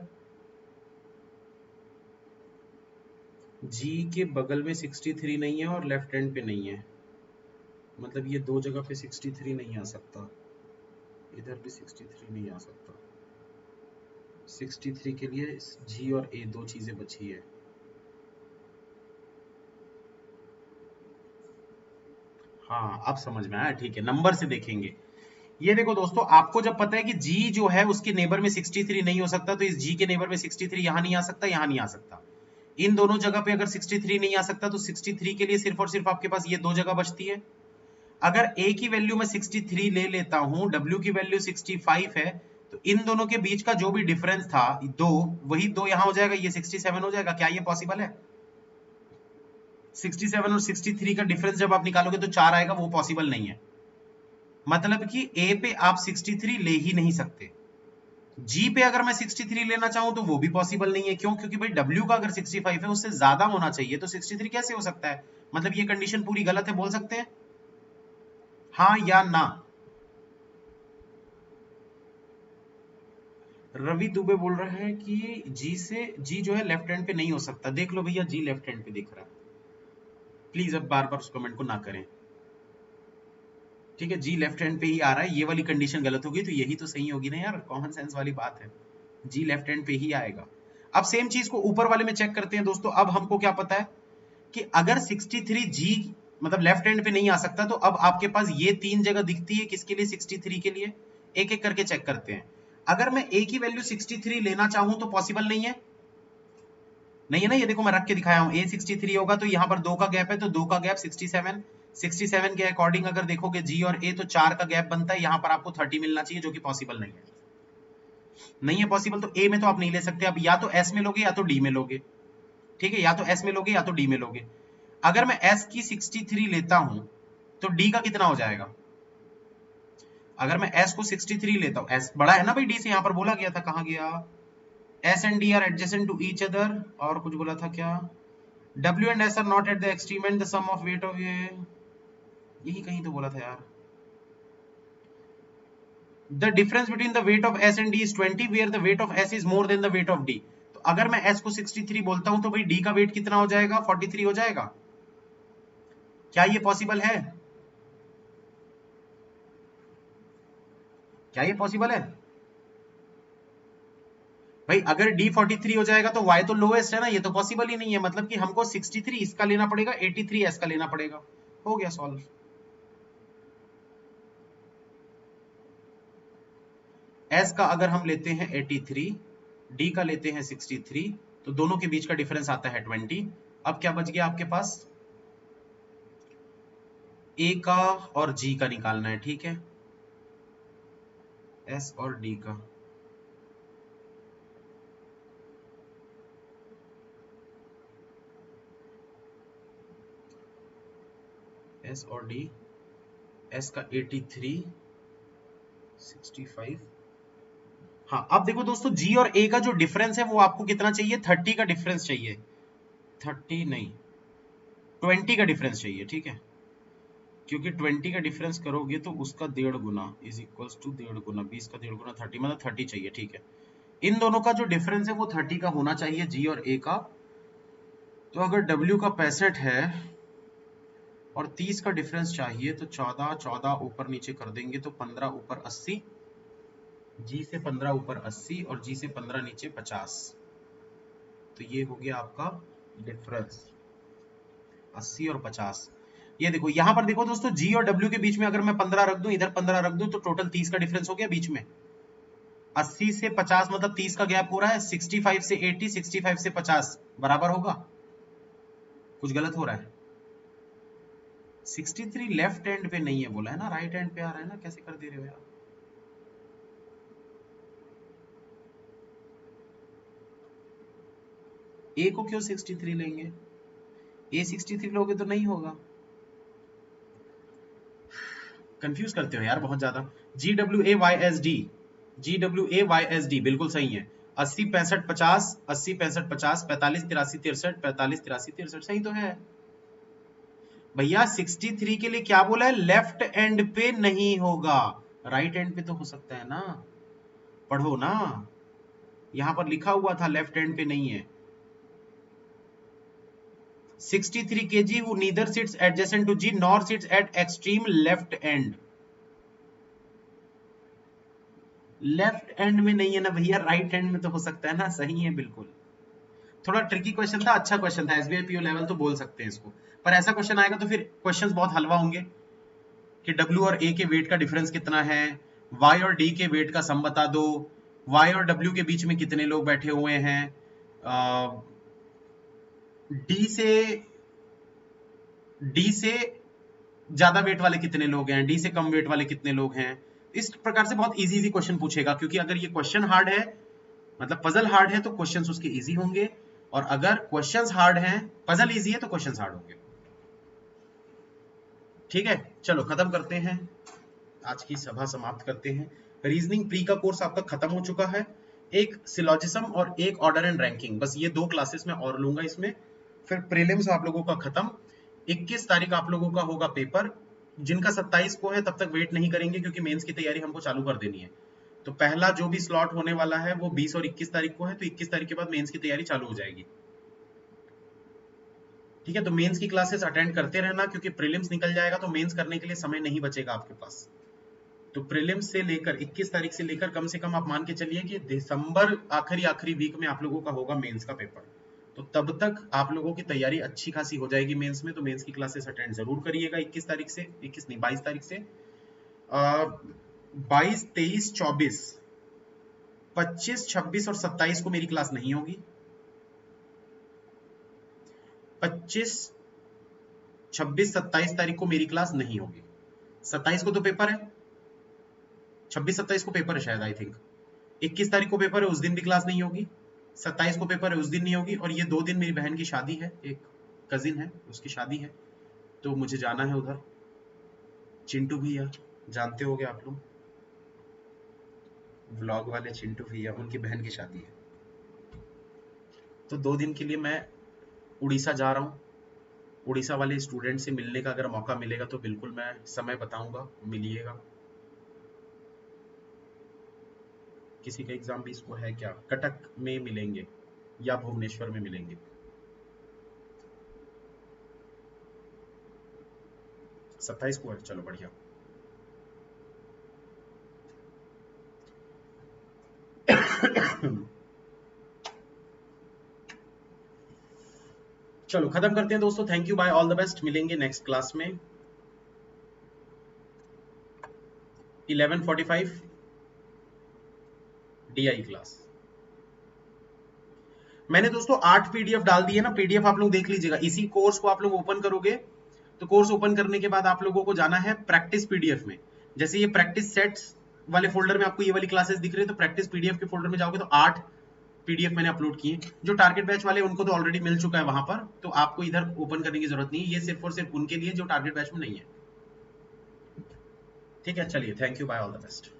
जी के बगल में 63 नहीं है और लेफ्ट हैंड पे नहीं है, मतलब ये दो जगह पे 63 नहीं आ सकता, इधर भी 63 नहीं आ सकता। 63 के लिए जी और ए दो चीजें बची है। हाँ अब समझ में आया, ठीक है नंबर से देखेंगे। ये देखो दोस्तों, आपको जब पता है कि जी जो है उसके नेबर में 63 नहीं हो सकता, तो इस जी के नेबर में 63 यहां नहीं आ सकता, यहां नहीं आ सकता। इन दोनों जगह पे अगर 63 नहीं आ सकता तो 63 के लिए सिर्फ और सिर्फ आपके पास ये दो जगह बचती है। अगर a की वैल्यू मैं 63 ले लेता हूं, w की वैल्यू 65 है, तो इन दोनों के बीच का जो भी डिफरेंस था दो, वही दो यहां हो जाएगा, ये 67 हो जाएगा। क्या ये पॉसिबल है? 67 और 63 का डिफरेंस जब आप निकालोगे तो 4 आएगा, वो पॉसिबल नहीं है। मतलब कि a पे आप 63 ले ही नहीं सकते। जी पे अगर मैं 63 लेना चाहूं तो वो भी पॉसिबल नहीं है। क्यों? क्योंकि भाई W का अगर 65 है उससे ज्यादा होना चाहिए, तो 63 कैसे हो सकता है? मतलब ये कंडीशन पूरी गलत है, बोल सकते हैं हाँ या ना? रवि दुबे बोल रहा है कि जी जो है लेफ्ट हैंड पे नहीं हो सकता। देख लो भैया, जी लेफ्ट हैंड पे दिख रहा है। प्लीज अब बार बार उस कमेंट को ना करें, ठीक है? जी लेफ्ट हैंड पे ही आ रहा है, ये वाली कंडीशन गलत होगी तो यही तो सही होगी ना यार, कॉमन सेंस वाली बात है। जी लेफ्ट हैंड पे ही आएगा। अब सेम चीज को ऊपर वाले में चेक करते हैं दोस्तों। अब हमको क्या पता है कि अगर 63 जी मतलब लेफ्ट हैंड पे नहीं आ सकता, तो अब आपके पास ये तीन जगह दिखती है किसके लिए? 63 के लिए। एक एक करके चेक करते हैं। अगर मैं ए की वैल्यू 63 लेना चाहूं तो पॉसिबल नहीं है, नहीं है ना? ये देखो मैं रख के दिखाया हूं, ए 63 होगा तो यहां पर दो का गैप है, तो दो का गैप 67। 67 के अकॉर्डिंग अगर देखोगे जी और ए, तो 4 का गैप बनता है, यहां पर आपको 30 मिलना चाहिए, जो कि पॉसिबल नहीं है। नहीं है पॉसिबल, तो ए में तो आप नहीं ले सकते। अब या तो एस में लोगे या तो डी में लोगे, ठीक है? या तो एस में लोगे या तो डी में लोगे। अगर मैं एस की 63 लेता हूं तो डी का कितना हो जाएगा? अगर मैं एस को 63 लेता हूं, एस बड़ा है ना भाई डी से, यहां पर बोला गया था, कहां गया? S and D are adjacent to each other, और कुछ बोला था क्या? W and S are not at the extreme and the sum of weight of ये, यही कहीं तो बोला था यार। The difference between the weight of S and D is 20 where the weight of S is more than the weight of D। तो अगर मैं S को 63 बोलता हूं तो भाई D का वेट कितना हो जाएगा? 43 हो जाएगा। क्या ये पॉसिबल है? क्या ये पॉसिबल है भाई? अगर D 43 हो जाएगा तो Y तो लोएस्ट है ना, ये तो पॉसिबल ही नहीं है। मतलब कि हमको 63 इसका लेना पड़ेगा, 83 S का लेना पड़ेगा। हो गया सॉल्व। S का अगर हम लेते हैं 83, D का लेते हैं 63, तो दोनों के बीच का डिफरेंस आता है 20। अब क्या बच गया आपके पास? A का और G का निकालना है, ठीक है? S और D का। S और D, S का 83, 65। हाँ अब देखो दोस्तों, G और A का जो डिफरेंस है वो आपको कितना चाहिए? 30 का डिफरेंस चाहिए। 30 नहीं, 20 का डिफरेंस चाहिए, ठीक है? क्योंकि 20 का डिफरेंस करोगे तो उसका 1.5 गुना इज इक्वल्स टू 1.5 गुना, 20 का 1.5 गुना 30, मतलब 30 चाहिए, ठीक है? इन दोनों का जो डिफरेंस है वो 30 का होना चाहिए, G और A का। तो अगर W का 65 है और 30 का डिफरेंस चाहिए, तो 14 14 ऊपर नीचे कर देंगे तो 15 ऊपर 80, G से 15 ऊपर 80 और G से 15 नीचे 50। तो ये हो गया आपका डिफरेंस, 80 और 50। ये देखो यहां पर देखो दोस्तों, G और W के बीच में अगर मैं 15 रख दूं, इधर 15 रख दूं, तो टोटल 30 का डिफरेंस हो गया बीच में। 80 से 50 मतलब 30 का गैप हो रहा है। 65 से 80, 65 से 50 बराबर होगा? कुछ गलत हो रहा है? 63 लेफ्ट हैंड पे नहीं है बोला है ना, राइट हैंड पे आ रहा है ना, कैसे कर दे रहे हो यार? ए को क्यों 63 लेंगे? ए 63 लोगे तो नहीं होगा। कंफ्यूज करते हो यार बहुत ज्यादा। GWAYSD, GWAYSD बिल्कुल सही है। 80 65 50, 80 65 50, 45 83 63, 45 83 63 सही तो है भैया। 63 के लिए क्या बोला है? लेफ्ट एंड पे नहीं होगा, राइट एंड पे तो हो सकता है ना। पढ़ो ना, यहां पर लिखा हुआ था लेफ्ट एंड पे नहीं है। 63 kg who neither sits adjacent to G nor sits at extreme left end। Left and में नहीं है ना भैया, राइट एंड में तो हो सकता है ना। सही है बिल्कुल। थोड़ा ट्रिकी क्वेश्चन था, अच्छा क्वेश्चन था, एसबीआई पीओ लेवल तो बोल सकते हैं इसको। पर ऐसा क्वेश्चन आएगा तो फिर क्वेश्चंस बहुत हलवा होंगे कि W और A के वेट का डिफरेंस कितना है, Y और D के वेट का सम बता दो, Y और W के बीच में कितने लोग बैठे हुए हैं, D से ज्यादा वेट वाले कितने लोग हैं, D से कम वेट वाले कितने लोग हैं। इस प्रकार से बहुत इजी इजी क्वेश्चन पूछेगा, क्योंकि अगर ये क्वेश्चन हार्ड है, मतलब पजल हार्ड है, तो क्वेश्चंस उसके इजी होंगे, और अगर क्वेश्चंस हार्ड हैं, पजल इजी है तो क्वेश्चंस हार्ड होंगे। ठीक है, चलो खत्म करते हैं, आज की सभा समाप्त करते हैं। रीजनिंग प्री का कोर्स आपका खत्म हो चुका है। एक सिलॉजिज्म और एक ऑर्डर एंड रैंकिंग, बस ये 2 क्लासेस में और लूंगा इसमें। फिर प्रीलिम्स आप लोगों का खत्म। 21 तारीख आप लोगों का होगा पेपर। जिनका 27 को है तब तक वेट नहीं करेंगे, क्योंकि मेंस की तैयारी हमको चालू कर देनी है। तो पहला जो भी स्लॉट होने वाला है वो 20 और 21 तारीख को है, तो 21 तारीख के बाद मेंस की तैयारी चालू हो जाएगी। ठीक है, तो मेंस की क्लासेस अटेंड करते रहना, क्योंकि प्रीलिम्स निकल जाएगा तो मेंस करने के लिए समय नहीं बचेगा आपके पास। तो प्रीलिम्स से लेकर 21 तारीख से लेकर कम से कम आप मान के चलिए कि दिसंबर आखिरी वीक में आप लोगों का होगा मेंस का पेपर। तो तब तक आप लोगों की तैयारी अच्छी खासी हो जाएगी मेंस में। तो मेंस की क्लासेस अटेंड जरूर करिएगा 21 तारीख से, 21 नहीं 22 तारीख से। 22 23 24 25 26 और 27 को मेरी क्लास नहीं होगी। 25 26 27 तारीख को मेरी क्लास नहीं होगी। 27 को तो पेपर है, 26 27 को पेपर है शायद, आई थिंक। 21 तारीख को पेपर है, उस दिन भी क्लास नहीं होगी। 27 को पेपर है, उस दिन नहीं होगी। और ये 2 दिन मेरी बहन की शादी है, एक कजिन है उसकी शादी है, तो मुझे जाना है उधर। चिंटू भैया जानते होगे आप लोग, व्लॉग वाले चिंटू भैया, उनकी बहन की शादी है। तो 2 दिन के लिए मैं उड़ीसा जा रहा हूँ। उड़ीसा वाले स्टूडेंट से मिलने का अगर मौका मिलेगा तो बिल्कुल मैं समय बताऊंगा, मिलिएगा। किसी का एग्जाम भी इसको है क्या? कटक में मिलेंगे या भुवनेश्वर में मिलेंगे। सत्ताईस को है, चलो बढ़िया। चलो खत्म करते हैं दोस्तों, thank you, bye, all the best. मिलेंगे नेक्स्ट क्लास में 11:45 DI क्लास। मैंने दोस्तों 8 PDF डाल दिए ना, PDF आप लोग देख लीजिएगा। इसी कोर्स को आप लोग ओपन करोगे तो कोर्स ओपन करने के बाद आप लोगों को जाना है प्रैक्टिस PDF में। जैसे ये प्रैक्टिस सेट्स वाले फोल्डर में आपको ये वाली क्लासेस दिख रही है, तो प्रैक्टिस PDF के फोल्डर में जाओगे तो 8 PDF मैंने अपलोड किए। जो टारगेट बैच वाले उनको तो ऑलरेडी मिल चुका है वहां पर, तो आपको इधर ओपन करने की जरूरत नहीं है। ये सिर्फ और सिर्फ उनके लिए जो टारगेट बैच में नहीं है। ठीक है, चलिए, thank you, bye, all the best.